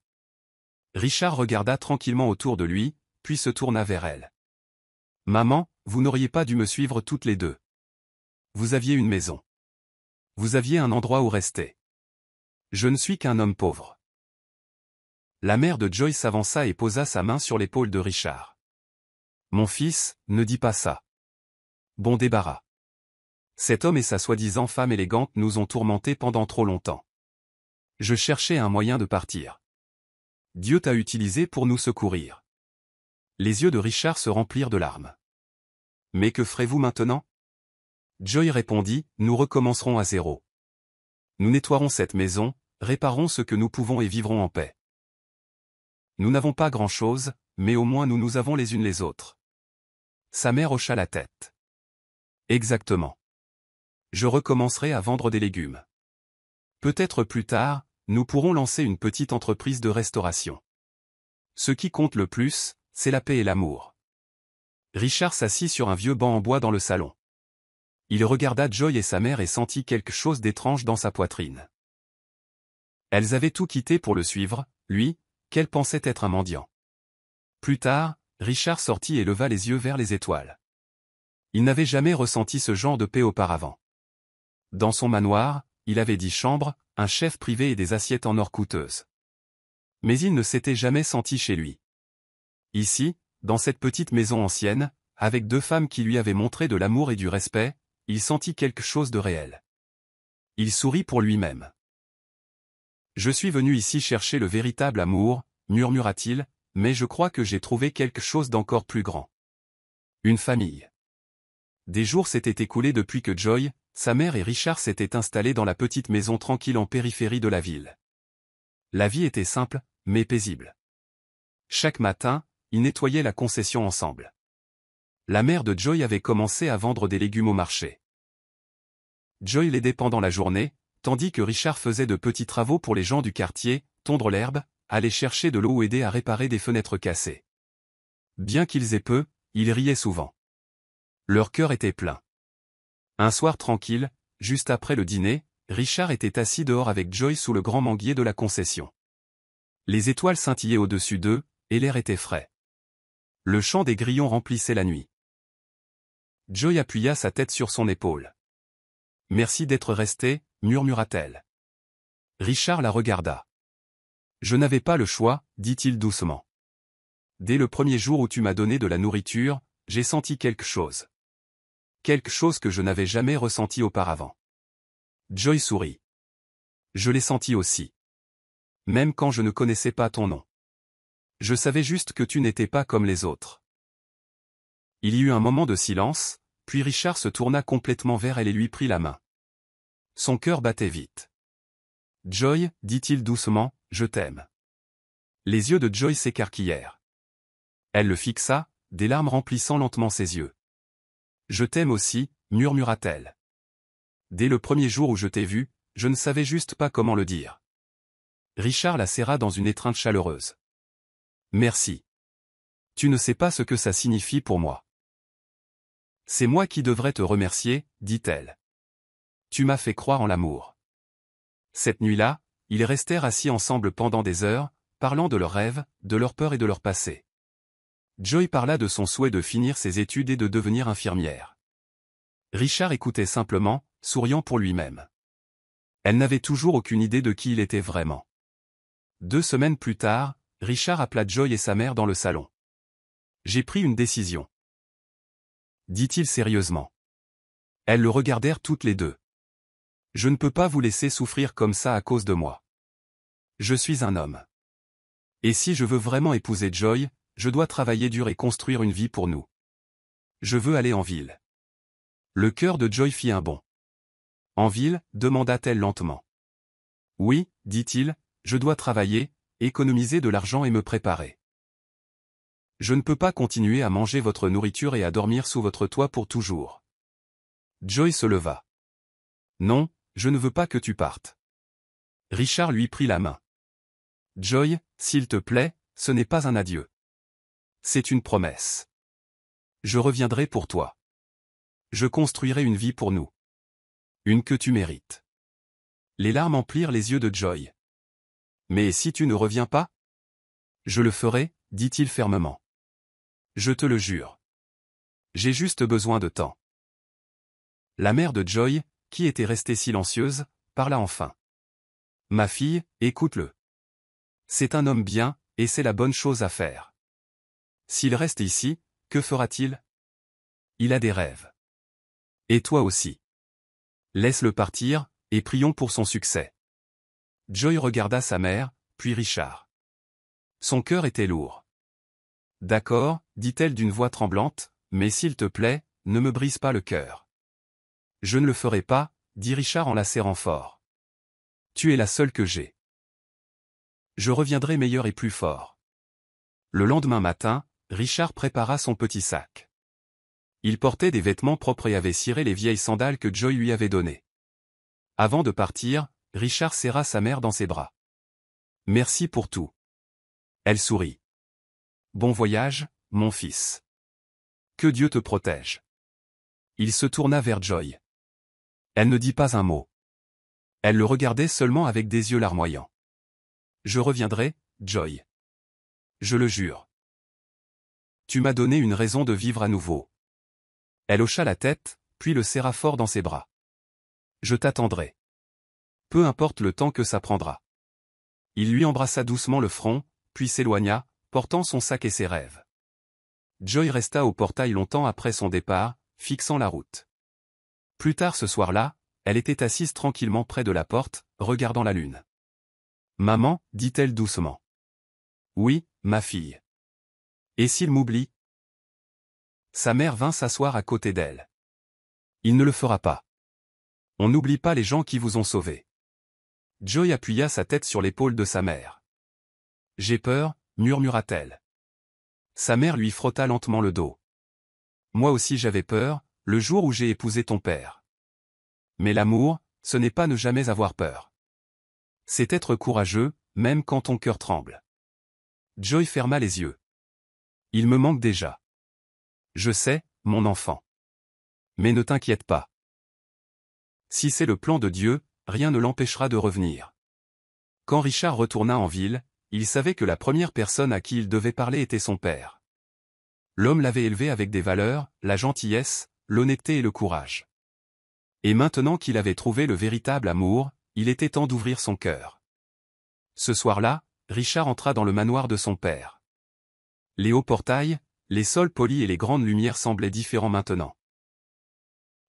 Richard regarda tranquillement autour de lui, puis se tourna vers elle. « Maman, vous n'auriez pas dû me suivre toutes les deux. Vous aviez une maison. Vous aviez un endroit où rester. Je ne suis qu'un homme pauvre. » La mère de Joy s'avança et posa sa main sur l'épaule de Richard. « Mon fils, ne dis pas ça. Bon débarras. Cet homme et sa soi-disant femme élégante nous ont tourmentés pendant trop longtemps. Je cherchais un moyen de partir. Dieu t'a utilisé pour nous secourir. » Les yeux de Richard se remplirent de larmes. « Mais que ferez-vous maintenant ?» Joy répondit, « Nous recommencerons à zéro. Nous nettoierons cette maison, réparons ce que nous pouvons et vivrons en paix. Nous n'avons pas grand-chose, mais au moins nous avons les unes les autres. » Sa mère hocha la tête. « Exactement. Je recommencerai à vendre des légumes. Peut-être plus tard, nous pourrons lancer une petite entreprise de restauration. Ce qui compte le plus, c'est la paix et l'amour. » Richard s'assit sur un vieux banc en bois dans le salon. Il regarda Joy et sa mère et sentit quelque chose d'étrange dans sa poitrine. Elles avaient tout quitté pour le suivre, lui, qu'elle pensait être un mendiant. Plus tard, Richard sortit et leva les yeux vers les étoiles. Il n'avait jamais ressenti ce genre de paix auparavant. Dans son manoir, il avait 10 chambres, un chef privé et des assiettes en or coûteuses. Mais il ne s'était jamais senti chez lui. Ici, dans cette petite maison ancienne, avec 2 femmes qui lui avaient montré de l'amour et du respect, il sentit quelque chose de réel. Il sourit pour lui-même. « Je suis venu ici chercher le véritable amour, » murmura-t-il, « mais je crois que j'ai trouvé quelque chose d'encore plus grand. Une famille. » Des jours s'étaient écoulés depuis que Joy, sa mère et Richard s'étaient installés dans la petite maison tranquille en périphérie de la ville. La vie était simple, mais paisible. Chaque matin, ils nettoyaient la concession ensemble. La mère de Joy avait commencé à vendre des légumes au marché. Joy l'aidait pendant la journée, tandis que Richard faisait de petits travaux pour les gens du quartier, tondre l'herbe, aller chercher de l'eau ou aider à réparer des fenêtres cassées. Bien qu'ils aient peu, ils riaient souvent. Leur cœur était plein. Un soir tranquille, juste après le dîner, Richard était assis dehors avec Joy sous le grand manguier de la concession. Les étoiles scintillaient au-dessus d'eux, et l'air était frais. Le chant des grillons remplissait la nuit. Joy appuya sa tête sur son épaule. « Merci d'être resté, » murmura-t-elle. Richard la regarda. « Je n'avais pas le choix, » dit-il doucement. « Dès le premier jour où tu m'as donné de la nourriture, j'ai senti quelque chose. Quelque chose que je n'avais jamais ressenti auparavant. » Joy sourit. « Je l'ai senti aussi. Même quand je ne connaissais pas ton nom. Je savais juste que tu n'étais pas comme les autres. » Il y eut un moment de silence, Puis Richard se tourna complètement vers elle et lui prit la main. Son cœur battait vite. Joy, dit-il doucement, je t'aime. Les yeux de Joy s'écarquillèrent. Elle le fixa, des larmes remplissant lentement ses yeux. Je t'aime aussi, murmura-t-elle. Dès le premier jour où je t'ai vu, je ne savais juste pas comment le dire. Richard la serra dans une étreinte chaleureuse. Merci. Tu ne sais pas ce que ça signifie pour moi. C'est moi qui devrais te remercier, dit-elle. Tu m'as fait croire en l'amour. Cette nuit-là, ils restèrent assis ensemble pendant des heures, parlant de leurs rêves, de leurs peurs et de leur passé. Joy parla de son souhait de finir ses études et de devenir infirmière. Richard écoutait simplement, souriant pour lui-même. Elle n'avait toujours aucune idée de qui il était vraiment. 2 semaines plus tard, Richard appela Joy et sa mère dans le salon. J'ai pris une décision, dit-il sérieusement. Elles le regardèrent toutes les deux. Je ne peux pas vous laisser souffrir comme ça à cause de moi. Je suis un homme. Et si je veux vraiment épouser Joy, je dois travailler dur et construire une vie pour nous. Je veux aller en ville. Le cœur de Joy fit un bond. En ville, demanda-t-elle lentement. Oui, dit-il, je dois travailler, économiser de l'argent et me préparer. Je ne peux pas continuer à manger votre nourriture et à dormir sous votre toit pour toujours. Joy se leva. Non, je ne veux pas que tu partes. Richard lui prit la main. Joy, s'il te plaît, ce n'est pas un adieu. C'est une promesse. Je reviendrai pour toi. Je construirai une vie pour nous. Une que tu mérites. Les larmes emplirent les yeux de Joy. Mais si tu ne reviens pas? Je le ferai, dit-il fermement. Je te le jure. J'ai juste besoin de temps. La mère de Joy, qui était restée silencieuse, parla enfin. Ma fille, écoute-le. C'est un homme bien, et c'est la bonne chose à faire. S'il reste ici, que fera-t-il? Il a des rêves. Et toi aussi. Laisse-le partir, et prions pour son succès. Joy regarda sa mère, puis Richard. Son cœur était lourd. D'accord, dit-elle d'une voix tremblante, mais s'il te plaît, ne me brise pas le cœur. Je ne le ferai pas, dit Richard en la serrant fort. Tu es la seule que j'ai. Je reviendrai meilleur et plus fort. Le lendemain matin, Richard prépara son petit sac. Il portait des vêtements propres et avait ciré les vieilles sandales que Joy lui avait données. Avant de partir, Richard serra sa mère dans ses bras. Merci pour tout. Elle sourit. Bon voyage, mon fils. Que Dieu te protège. Il se tourna vers Joy. Elle ne dit pas un mot. Elle le regardait seulement avec des yeux larmoyants. Je reviendrai, Joy. Je le jure. Tu m'as donné une raison de vivre à nouveau. Elle hocha la tête, puis le serra fort dans ses bras. Je t'attendrai. Peu importe le temps que ça prendra. Il lui embrassa doucement le front, puis s'éloigna, portant son sac et ses rêves. Joy resta au portail longtemps après son départ, fixant la route. Plus tard ce soir-là, elle était assise tranquillement près de la porte, regardant la lune. Maman, dit-elle doucement. Oui, ma fille. Et s'il m'oublie? Sa mère vint s'asseoir à côté d'elle. Il ne le fera pas. On n'oublie pas les gens qui vous ont sauvé. Joy appuya sa tête sur l'épaule de sa mère. J'ai peur, murmura-t-elle. Sa mère lui frotta lentement le dos. Moi aussi j'avais peur, le jour où j'ai épousé ton père. Mais l'amour, ce n'est pas ne jamais avoir peur. C'est être courageux, même quand ton cœur tremble. Joy ferma les yeux. Il me manque déjà. Je sais, mon enfant. Mais ne t'inquiète pas. Si c'est le plan de Dieu, rien ne l'empêchera de revenir. Quand Richard retourna en ville, il savait que la première personne à qui il devait parler était son père. L'homme l'avait élevé avec des valeurs, la gentillesse, l'honnêteté et le courage. Et maintenant qu'il avait trouvé le véritable amour, il était temps d'ouvrir son cœur. Ce soir-là, Richard entra dans le manoir de son père. Les hauts portails, les sols polis et les grandes lumières semblaient différents maintenant.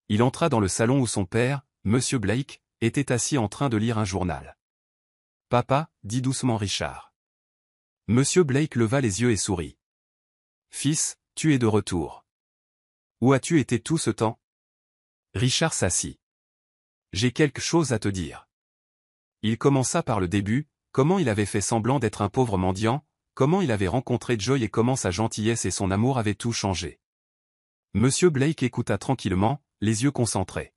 Il entra dans le salon où son père, Monsieur Blake, était assis en train de lire un journal. « Papa, dit doucement Richard. » Monsieur Blake leva les yeux et sourit. « Fils, tu es de retour. Où as-tu été tout ce temps? Richard s'assit. J'ai quelque chose à te dire. Il commença par le début, comment il avait fait semblant d'être un pauvre mendiant, comment il avait rencontré Joy et comment sa gentillesse et son amour avaient tout changé. Monsieur Blake écouta tranquillement, les yeux concentrés.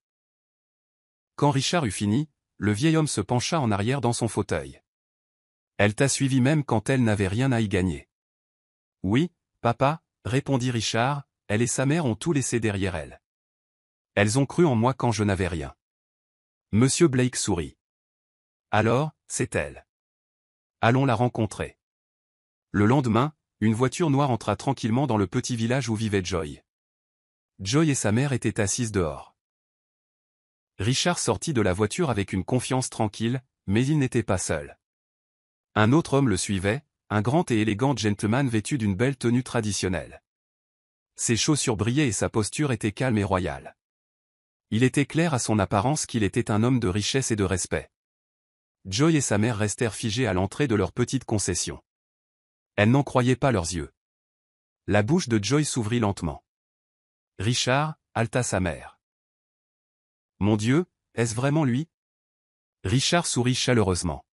Quand Richard eut fini, le vieil homme se pencha en arrière dans son fauteuil. Elle t'a suivi même quand elle n'avait rien à y gagner. Oui, papa, répondit Richard, elle et sa mère ont tout laissé derrière elle. Elles ont cru en moi quand je n'avais rien. Monsieur Blake sourit. Alors, c'est elle. Allons la rencontrer. Le lendemain, une voiture noire entra tranquillement dans le petit village où vivait Joy. Joy et sa mère étaient assises dehors. Richard sortit de la voiture avec une confiance tranquille, mais il n'était pas seul. Un autre homme le suivait, un grand et élégant gentleman vêtu d'une belle tenue traditionnelle. Ses chaussures brillaient et sa posture était calme et royale. Il était clair à son apparence qu'il était un homme de richesse et de respect. Joy et sa mère restèrent figées à l'entrée de leur petite concession. Elles n'en croyaient pas leurs yeux. La bouche de Joy s'ouvrit lentement. Richard, haleta sa mère. Mon Dieu, est-ce vraiment lui? Richard sourit chaleureusement.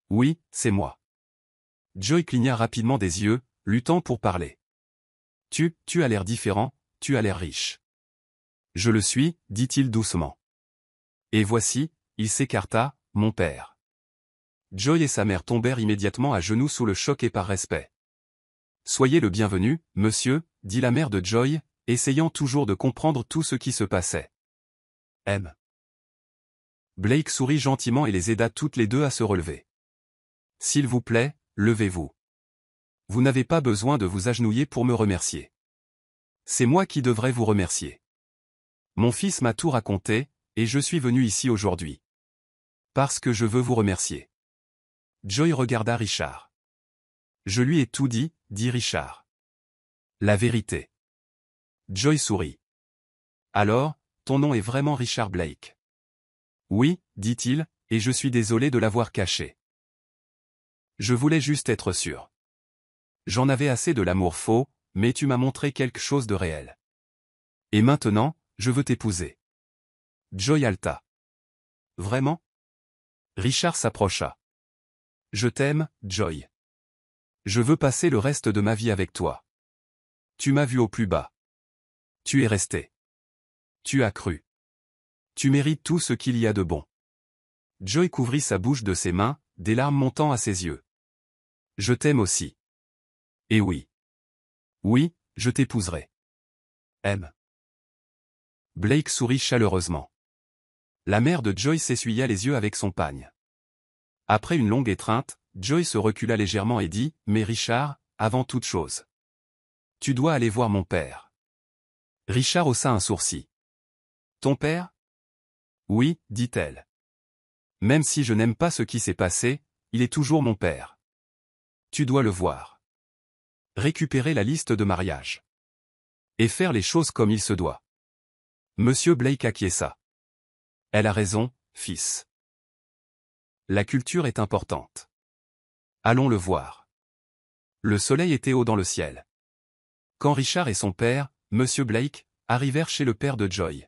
Oui, c'est moi. Joy cligna rapidement des yeux, luttant pour parler. Tu as l'air différent, tu as l'air riche. Je le suis, dit-il doucement. Et voici, il s'écarta, mon père. Joy et sa mère tombèrent immédiatement à genoux sous le choc et par respect. Soyez le bienvenu, monsieur, dit la mère de Joy, essayant toujours de comprendre tout ce qui se passait. M. Blake sourit gentiment et les aida toutes les deux à se relever. S'il vous plaît, levez-vous. Vous n'avez pas besoin de vous agenouiller pour me remercier. C'est moi qui devrais vous remercier. Mon fils m'a tout raconté, et je suis venu ici aujourd'hui. Parce que je veux vous remercier. Joy regarda Richard. Je lui ai tout dit, dit Richard. La vérité. Joy sourit. Alors, ton nom est vraiment Richard Blake. Oui, dit-il, et je suis désolé de l'avoir caché. Je voulais juste être sûr. J'en avais assez de l'amour faux, mais tu m'as montré quelque chose de réel. Et maintenant, je veux t'épouser. Joy haleta. Vraiment? Richard s'approcha. Je t'aime, Joy. Je veux passer le reste de ma vie avec toi. Tu m'as vu au plus bas. Tu es resté. Tu as cru. Tu mérites tout ce qu'il y a de bon. Joy couvrit sa bouche de ses mains, des larmes montant à ses yeux. Je t'aime aussi. Et oui. Oui, je t'épouserai. M. Blake sourit chaleureusement. La mère de Joy s'essuya les yeux avec son pagne. Après une longue étreinte, Joy se recula légèrement et dit, « Mais Richard, avant toute chose. Tu dois aller voir mon père. » Richard haussa un sourcil. « Ton père? » Oui, dit-elle. Même si je n'aime pas ce qui s'est passé, il est toujours mon père. Tu dois le voir. Récupérer la liste de mariage. Et faire les choses comme il se doit. Monsieur Blake acquiesça. Elle a raison, fils. La culture est importante. Allons le voir. Le soleil était haut dans le ciel. Quand Richard et son père, Monsieur Blake, arrivèrent chez le père de Joy.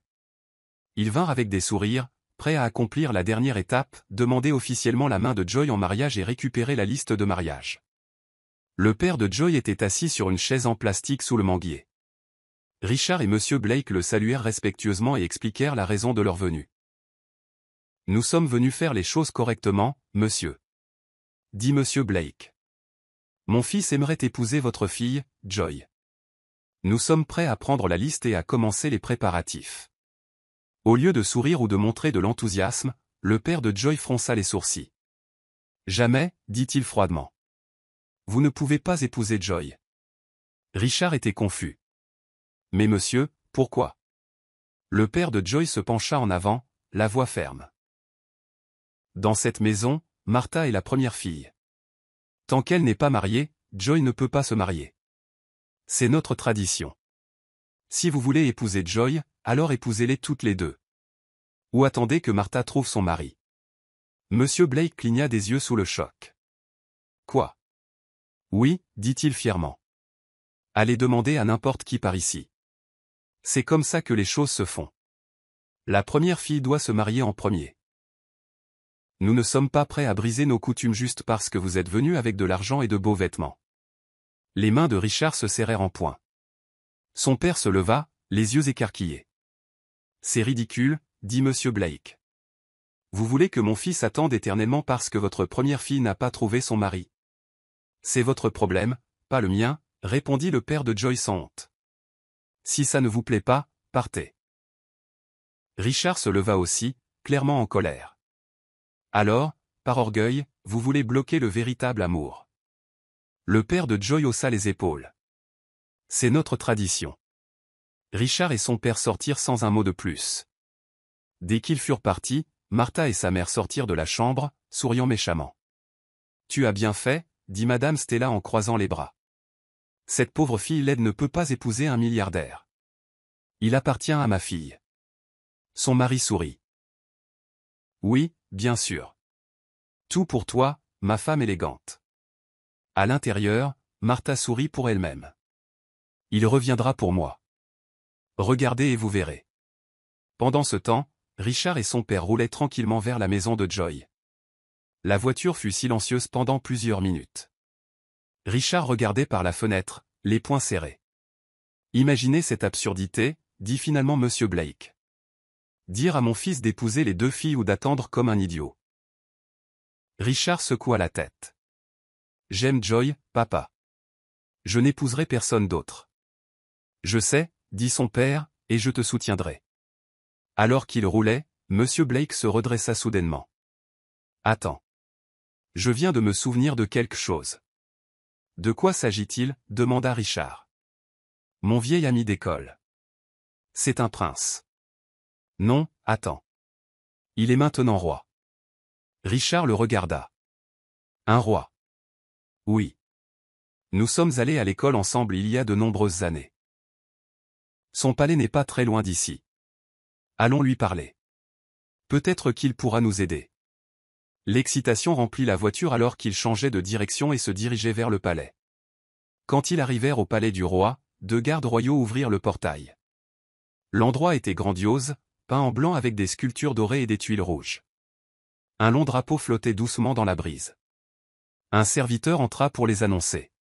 Ils vinrent avec des sourires, prêts à accomplir la dernière étape, demander officiellement la main de Joy en mariage et récupérer la liste de mariage. Le père de Joy était assis sur une chaise en plastique sous le manguier. Richard et Monsieur Blake le saluèrent respectueusement et expliquèrent la raison de leur venue. « Nous sommes venus faire les choses correctement, monsieur. » dit Monsieur Blake. « Mon fils aimerait épouser votre fille, Joy. Nous sommes prêts à prendre la liste et à commencer les préparatifs. » Au lieu de sourire ou de montrer de l'enthousiasme, le père de Joy fronça les sourcils. « Jamais, dit-il froidement. Vous ne pouvez pas épouser Joy. » Richard était confus. « Mais monsieur, pourquoi ?» Le père de Joy se pencha en avant, la voix ferme. « Dans cette maison, Martha est la première fille. Tant qu'elle n'est pas mariée, Joy ne peut pas se marier. C'est notre tradition. Si vous voulez épouser Joy, alors épousez-les toutes les deux. Ou attendez que Martha trouve son mari. » Monsieur Blake cligna des yeux sous le choc. « Quoi? » « Oui, dit-il fièrement. Allez demander à n'importe qui par ici. C'est comme ça que les choses se font. La première fille doit se marier en premier. Nous ne sommes pas prêts à briser nos coutumes juste parce que vous êtes venus avec de l'argent et de beaux vêtements. Les mains de Richard se serrèrent en poing. Son père se leva, les yeux écarquillés. C'est ridicule, dit Monsieur Blake. Vous voulez que mon fils attende éternellement parce que votre première fille n'a pas trouvé son mari. C'est votre problème, pas le mien, répondit le père de Joy sans honte. Si ça ne vous plaît pas, partez. Richard se leva aussi, clairement en colère. Alors, par orgueil, vous voulez bloquer le véritable amour. Le père de Joy haussa les épaules. C'est notre tradition. Richard et son père sortirent sans un mot de plus. Dès qu'ils furent partis, Martha et sa mère sortirent de la chambre, souriant méchamment. Tu as bien fait, dit Madame Stella en croisant les bras. Cette pauvre fille laide ne peut pas épouser un milliardaire. Il appartient à ma fille. Son mari sourit. Oui, bien sûr. Tout pour toi, ma femme élégante. À l'intérieur, Martha sourit pour elle-même. Il reviendra pour moi. Regardez et vous verrez. Pendant ce temps, Richard et son père roulaient tranquillement vers la maison de Joy. La voiture fut silencieuse pendant plusieurs minutes. Richard regardait par la fenêtre, les poings serrés. Imaginez cette absurdité, dit finalement Monsieur Blake. Dire à mon fils d'épouser les deux filles ou d'attendre comme un idiot. Richard secoua la tête. J'aime Joy, papa. Je n'épouserai personne d'autre. Je sais, dit son père, et je te soutiendrai. Alors qu'il roulait, Monsieur Blake se redressa soudainement. Attends. Je viens de me souvenir de quelque chose. De quoi s'agit-il, demanda Richard. Mon vieil ami d'école. C'est un prince. Non, attends. Il est maintenant roi. Richard le regarda. Un roi. Oui. Nous sommes allés à l'école ensemble il y a de nombreuses années. Son palais n'est pas très loin d'ici. Allons lui parler. Peut-être qu'il pourra nous aider. L'excitation remplit la voiture alors qu'ils changeaient de direction et se dirigeaient vers le palais. Quand ils arrivèrent au palais du roi, deux gardes royaux ouvrirent le portail. L'endroit était grandiose, peint en blanc avec des sculptures dorées et des tuiles rouges. Un long drapeau flottait doucement dans la brise. Un serviteur entra pour les annoncer.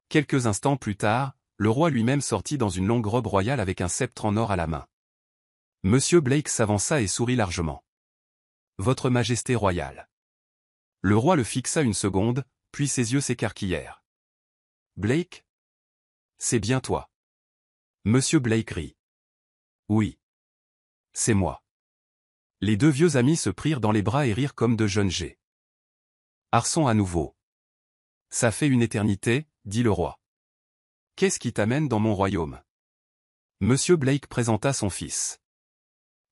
Quelques instants plus tard, le roi lui-même sortit dans une longue robe royale avec un sceptre en or à la main. Monsieur Blake s'avança et sourit largement. Votre Majesté royale. Le roi le fixa une seconde, puis ses yeux s'écarquillèrent. Blake? C'est bien toi. Monsieur Blake rit. Oui. C'est moi. Les deux vieux amis se prirent dans les bras et rirent comme de jeunes geais. Arçon à nouveau. Ça fait une éternité, dit le roi. Qu'est-ce qui t'amène dans mon royaume? Monsieur Blake présenta son fils.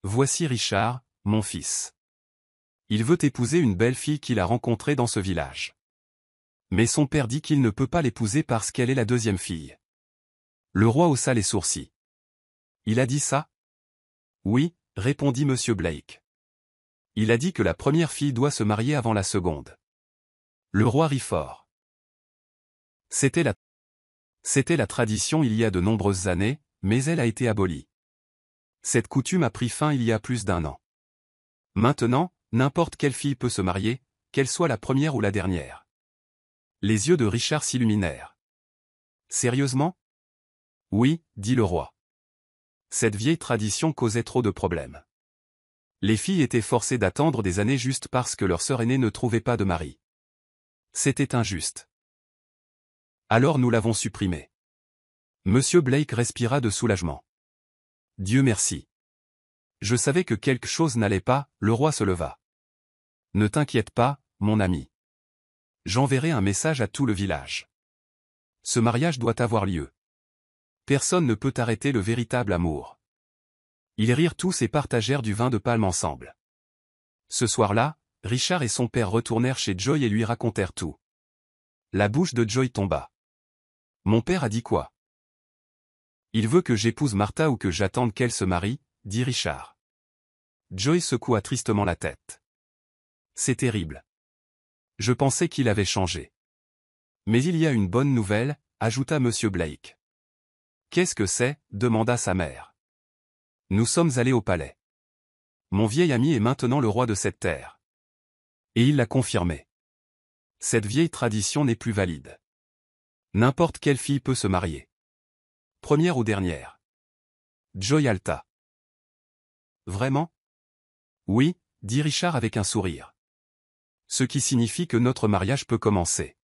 Voici Richard, mon fils. Il veut épouser une belle fille qu'il a rencontrée dans ce village. Mais son père dit qu'il ne peut pas l'épouser parce qu'elle est la deuxième fille. Le roi haussa les sourcils. Il a dit ça? Oui, répondit Monsieur Blake. Il a dit que la première fille doit se marier avant la seconde. Le roi rit fort. C'était la tradition il y a de nombreuses années, mais elle a été abolie. Cette coutume a pris fin il y a plus d'1 an. Maintenant, n'importe quelle fille peut se marier, qu'elle soit la première ou la dernière. Les yeux de Richard s'illuminèrent. Sérieusement? Oui, dit le roi. Cette vieille tradition causait trop de problèmes. Les filles étaient forcées d'attendre des années juste parce que leur sœur aînée ne trouvait pas de mari. C'était injuste. Alors nous l'avons supprimée. Monsieur Blake respira de soulagement. Dieu merci. Je savais que quelque chose n'allait pas, le roi se leva. Ne t'inquiète pas, mon ami. J'enverrai un message à tout le village. Ce mariage doit avoir lieu. Personne ne peut arrêter le véritable amour. Ils rirent tous et partagèrent du vin de palme ensemble. Ce soir-là, Richard et son père retournèrent chez Joy et lui racontèrent tout. La bouche de Joy tomba. Mon père a dit quoi? Il veut que j'épouse Martha ou que j'attende qu'elle se marie, dit Richard. Joy secoua tristement la tête. C'est terrible. Je pensais qu'il avait changé. Mais il y a une bonne nouvelle, ajouta Monsieur Blake. Qu'est-ce que c'est? Demanda sa mère. Nous sommes allés au palais. Mon vieil ami est maintenant le roi de cette terre. Et il l'a confirmé. Cette vieille tradition n'est plus valide. N'importe quelle fille peut se marier. Première ou dernière. Joy halta. Vraiment? Oui, dit Richard avec un sourire. Ce qui signifie que notre mariage peut commencer.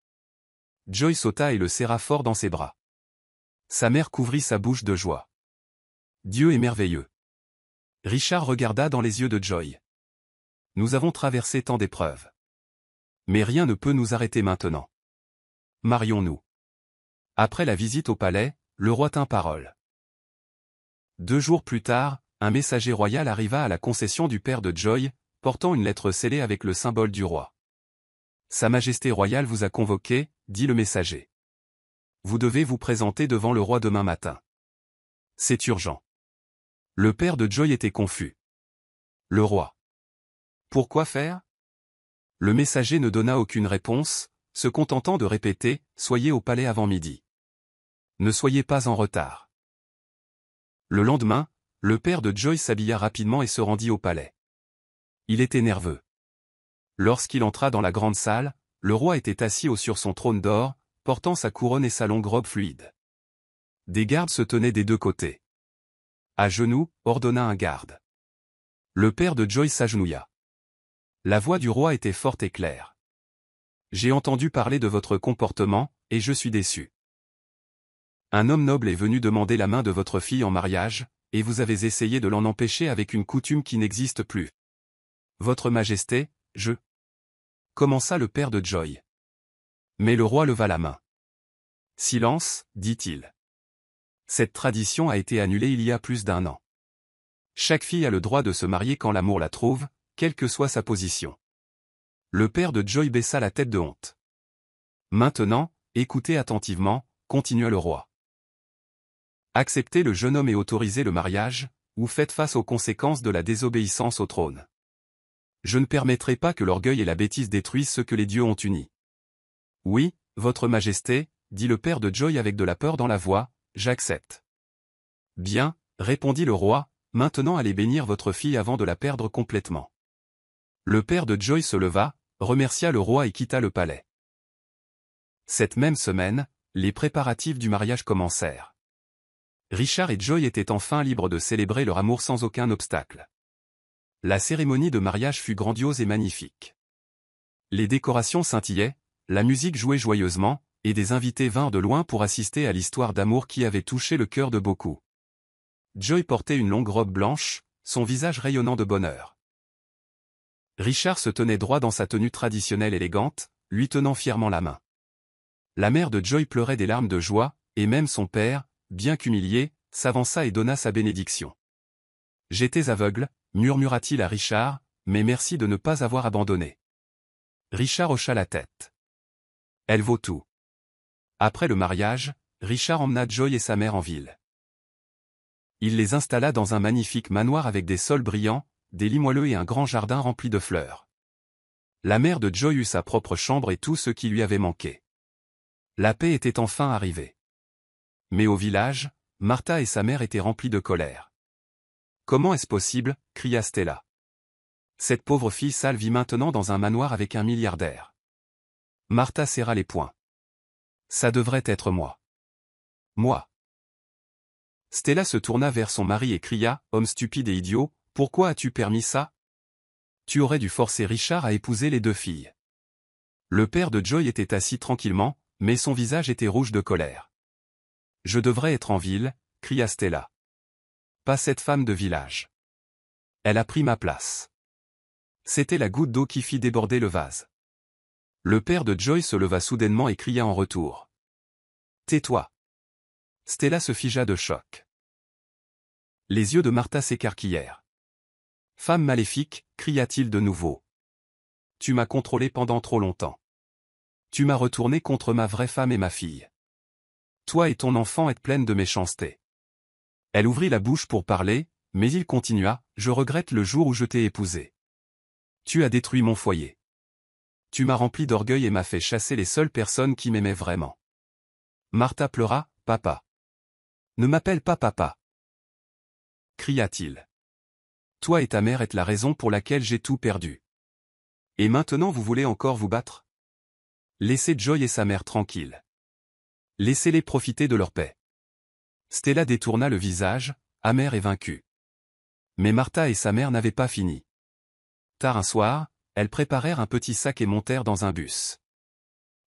Joy sauta et le serra fort dans ses bras. Sa mère couvrit sa bouche de joie. Dieu est merveilleux. Richard regarda dans les yeux de Joy. Nous avons traversé tant d'épreuves. Mais rien ne peut nous arrêter maintenant. Marions-nous. Après la visite au palais, le roi tint parole. 2 jours plus tard, un messager royal arriva à la concession du père de Joy, portant une lettre scellée avec le symbole du roi. Sa Majesté royale vous a convoqué, dit le messager. Vous devez vous présenter devant le roi demain matin. C'est urgent. Le père de Joy était confus. Le roi. Pourquoi faire? Le messager ne donna aucune réponse, se contentant de répéter « Soyez au palais avant midi. Ne soyez pas en retard. » Le lendemain, le père de Joy s'habilla rapidement et se rendit au palais. Il était nerveux. Lorsqu'il entra dans la grande salle, le roi était assis sur son trône d'or, portant sa couronne et sa longue robe fluide. Des gardes se tenaient des 2 côtés. À genoux, ordonna un garde. Le père de Joy s'agenouilla. La voix du roi était forte et claire. J'ai entendu parler de votre comportement, et je suis déçu. Un homme noble est venu demander la main de votre fille en mariage, et vous avez essayé de l'en empêcher avec une coutume qui n'existe plus. Votre Majesté, je... commença le père de Joy. Mais le roi leva la main. Silence, dit-il. Cette tradition a été annulée il y a plus d'1 an. Chaque fille a le droit de se marier quand l'amour la trouve, quelle que soit sa position. Le père de Joy baissa la tête de honte. Maintenant, écoutez attentivement, continua le roi. Acceptez le jeune homme et autorisez le mariage, ou faites face aux conséquences de la désobéissance au trône. Je ne permettrai pas que l'orgueil et la bêtise détruisent ce que les dieux ont uni. Oui, votre Majesté, dit le père de Joy avec de la peur dans la voix, j'accepte. Bien, répondit le roi, maintenant allez bénir votre fille avant de la perdre complètement. Le père de Joy se leva, remercia le roi et quitta le palais. Cette même semaine, les préparatifs du mariage commencèrent. Richard et Joy étaient enfin libres de célébrer leur amour sans aucun obstacle. La cérémonie de mariage fut grandiose et magnifique. Les décorations scintillaient, la musique jouait joyeusement, et des invités vinrent de loin pour assister à l'histoire d'amour qui avait touché le cœur de beaucoup. Joy portait une longue robe blanche, son visage rayonnant de bonheur. Richard se tenait droit dans sa tenue traditionnelle élégante, lui tenant fièrement la main. La mère de Joy pleurait des larmes de joie, et même son père, bien qu'humilié, s'avança et donna sa bénédiction. « J'étais aveugle », murmura-t-il à Richard, « mais merci de ne pas avoir abandonné. » Richard hocha la tête. « Elle vaut tout. » Après le mariage, Richard emmena Joy et sa mère en ville. Il les installa dans un magnifique manoir avec des sols brillants, des lits moelleux et un grand jardin rempli de fleurs. La mère de Joy eut sa propre chambre et tout ce qui lui avait manqué. La paix était enfin arrivée. Mais au village, Martha et sa mère étaient remplies de colère. « Comment est-ce possible » cria Stella. « Cette pauvre fille sale vit maintenant dans un manoir avec un milliardaire. » Martha serra les poings. « Ça devrait être moi. » « Moi. » Stella se tourna vers son mari et cria, « Homme stupide et idiot, pourquoi as-tu permis ça? Tu aurais dû forcer Richard à épouser les 2 filles. » Le père de Joy était assis tranquillement, mais son visage était rouge de colère. « Je devrais être en ville, » cria Stella. « Pas cette femme de village. Elle a pris ma place. » C'était la goutte d'eau qui fit déborder le vase. Le père de Joy se leva soudainement et cria en retour. « Tais-toi. » Stella se figea de choc. Les yeux de Martha s'écarquillèrent. « Femme maléfique » cria-t-il de nouveau. « Tu m'as contrôlé pendant trop longtemps. Tu m'as retourné contre ma vraie femme et ma fille. Toi et ton enfant êtes pleines de méchanceté. » Elle ouvrit la bouche pour parler, mais il continua, « Je regrette le jour où je t'ai épousée. Tu as détruit mon foyer. Tu m'as rempli d'orgueil et m'as fait chasser les seules personnes qui m'aimaient vraiment. » Martha pleura, « Papa. Ne m'appelle pas papa, cria-t-il. Toi et ta mère êtes la raison pour laquelle j'ai tout perdu. Et maintenant vous voulez encore vous battre? Laissez Joy et sa mère tranquilles. Laissez-les profiter de leur paix. Stella détourna le visage, amère et vaincue. Mais Martha et sa mère n'avaient pas fini. Tard un soir, elles préparèrent un petit sac et montèrent dans un bus.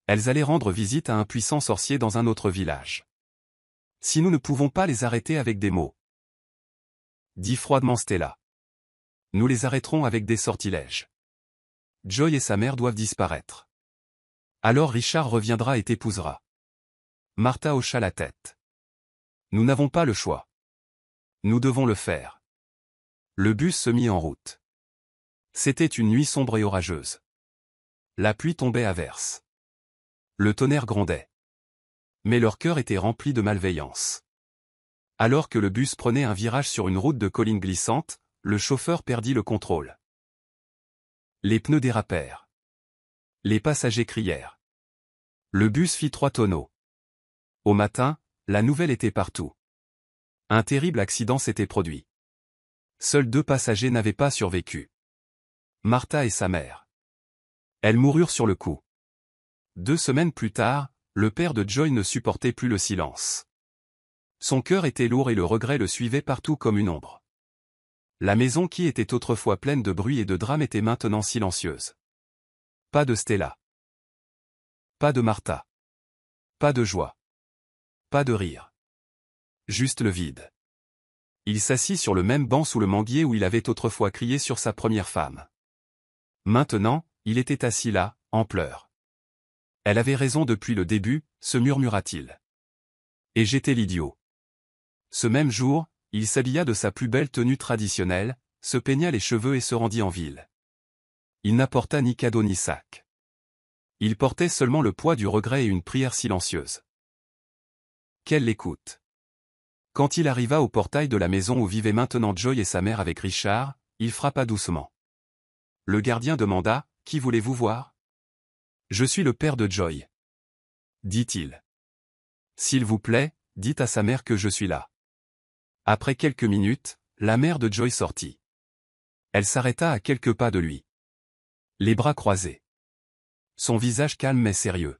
Elles allaient rendre visite à un puissant sorcier dans un autre village. Si nous ne pouvons pas les arrêter avec des mots, dit froidement Stella. Nous les arrêterons avec des sortilèges. Joy et sa mère doivent disparaître. Alors Richard reviendra et t'épousera. Martha hocha la tête. Nous n'avons pas le choix. Nous devons le faire. Le bus se mit en route. C'était une nuit sombre et orageuse. La pluie tombait à verse. Le tonnerre grondait. Mais leur cœur était rempli de malveillance. Alors que le bus prenait un virage sur une route de collines glissantes, le chauffeur perdit le contrôle. Les pneus dérapèrent. Les passagers crièrent. Le bus fit 3 tonneaux. Au matin, la nouvelle était partout. Un terrible accident s'était produit. Seuls 2 passagers n'avaient pas survécu. Martha et sa mère. Elles moururent sur le coup. 2 semaines plus tard, le père de Joy ne supportait plus le silence. Son cœur était lourd et le regret le suivait partout comme une ombre. La maison qui était autrefois pleine de bruit et de drame était maintenant silencieuse. Pas de Stella. Pas de Martha. Pas de joie. Pas de rire. Juste le vide. Il s'assit sur le même banc sous le manguier où il avait autrefois crié sur sa première femme. Maintenant, il était assis là, en pleurs. Elle avait raison depuis le début, se murmura-t-il. Et j'étais l'idiot. Ce même jour, il s'habilla de sa plus belle tenue traditionnelle, se peigna les cheveux et se rendit en ville. Il n'apporta ni cadeau ni sac. Il portait seulement le poids du regret et une prière silencieuse. Qu'elle l'écoute. Quand il arriva au portail de la maison où vivaient maintenant Joy et sa mère avec Richard, il frappa doucement. Le gardien demanda, « Qui voulez-vous voir ?»« Je suis le père de Joy. » dit-il. « S'il vous plaît, dites à sa mère que je suis là. » Après quelques minutes, la mère de Joy sortit. Elle s'arrêta à quelques pas de lui. Les bras croisés. Son visage calme mais sérieux.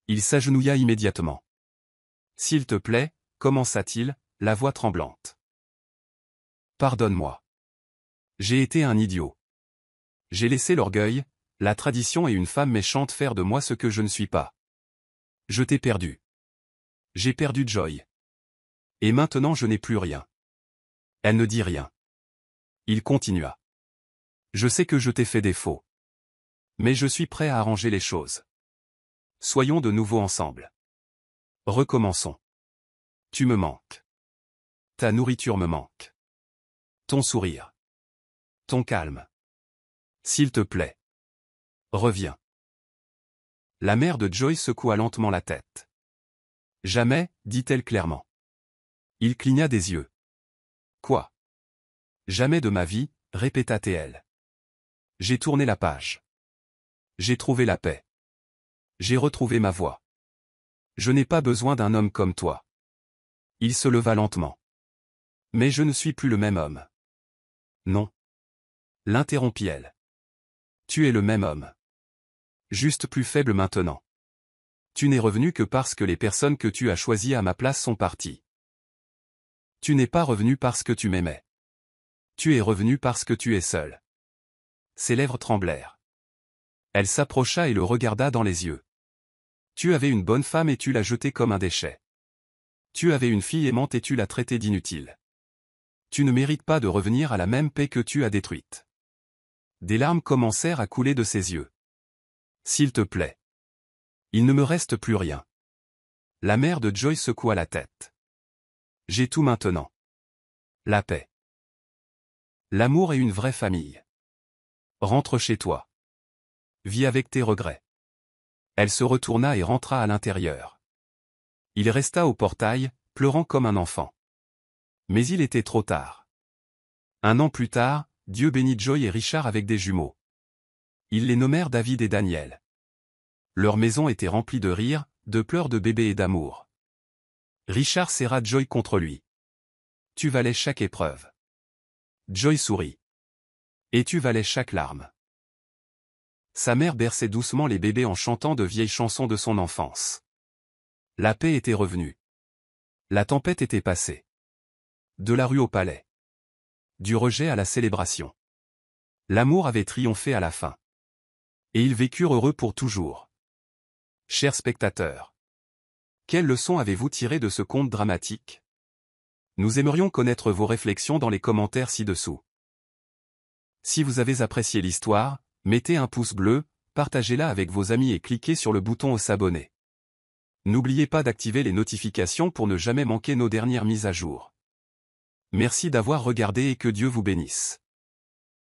Il s'agenouilla immédiatement. « S'il te plaît, » commença-t-il, la voix tremblante. « Pardonne-moi. J'ai été un idiot. J'ai laissé l'orgueil, la tradition et une femme méchante faire de moi ce que je ne suis pas. Je t'ai perdu. J'ai perdu Joy. Et maintenant je n'ai plus rien. » Elle ne dit rien. Il continua. « Je sais que je t'ai fait défaut. Mais je suis prêt à arranger les choses. Soyons de nouveau ensemble. Recommençons. Tu me manques. Ta nourriture me manque. Ton sourire. Ton calme. S'il te plaît. Reviens. » La mère de Joy secoua lentement la tête. « Jamais, » dit-elle clairement. Il cligna des yeux. « Quoi ? Jamais de ma vie, » répéta-t-elle. J'ai tourné la page. J'ai trouvé la paix. J'ai retrouvé ma voie. Je n'ai pas besoin d'un homme comme toi. Il se leva lentement. Mais je ne suis plus le même homme. Non. L'interrompit-elle. Tu es le même homme. Juste plus faible maintenant. Tu n'es revenu que parce que les personnes que tu as choisies à ma place sont parties. Tu n'es pas revenu parce que tu m'aimais. Tu es revenu parce que tu es seul. » Ses lèvres tremblèrent. Elle s'approcha et le regarda dans les yeux. « Tu avais une bonne femme et tu l'as jetée comme un déchet. Tu avais une fille aimante et tu l'as traitée d'inutile. Tu ne mérites pas de revenir à la même paix que tu as détruite. » Des larmes commencèrent à couler de ses yeux. « S'il te plaît. Il ne me reste plus rien. » La mère de Joy secoua la tête. « J'ai tout maintenant. La paix. L'amour et une vraie famille. Rentre chez toi. Vis avec tes regrets. » Elle se retourna et rentra à l'intérieur. Il resta au portail, pleurant comme un enfant. Mais il était trop tard. 1 an plus tard, Dieu bénit Joy et Richard avec des jumeaux. Ils les nommèrent David et Daniel. Leur maison était remplie de rires, de pleurs de bébés et d'amour. Richard serra Joy contre lui. Tu valais chaque épreuve. Joy sourit. Et tu valais chaque larme. Sa mère berçait doucement les bébés en chantant de vieilles chansons de son enfance. La paix était revenue. La tempête était passée. De la rue au palais. Du rejet à la célébration. L'amour avait triomphé à la fin. Et ils vécurent heureux pour toujours. Chers spectateurs. Quelle leçon avez-vous tiré de ce conte dramatique? Nous aimerions connaître vos réflexions dans les commentaires ci-dessous. Si vous avez apprécié l'histoire, mettez un pouce bleu, partagez-la avec vos amis et cliquez sur le bouton s'abonner. N'oubliez pas d'activer les notifications pour ne jamais manquer nos dernières mises à jour. Merci d'avoir regardé et que Dieu vous bénisse.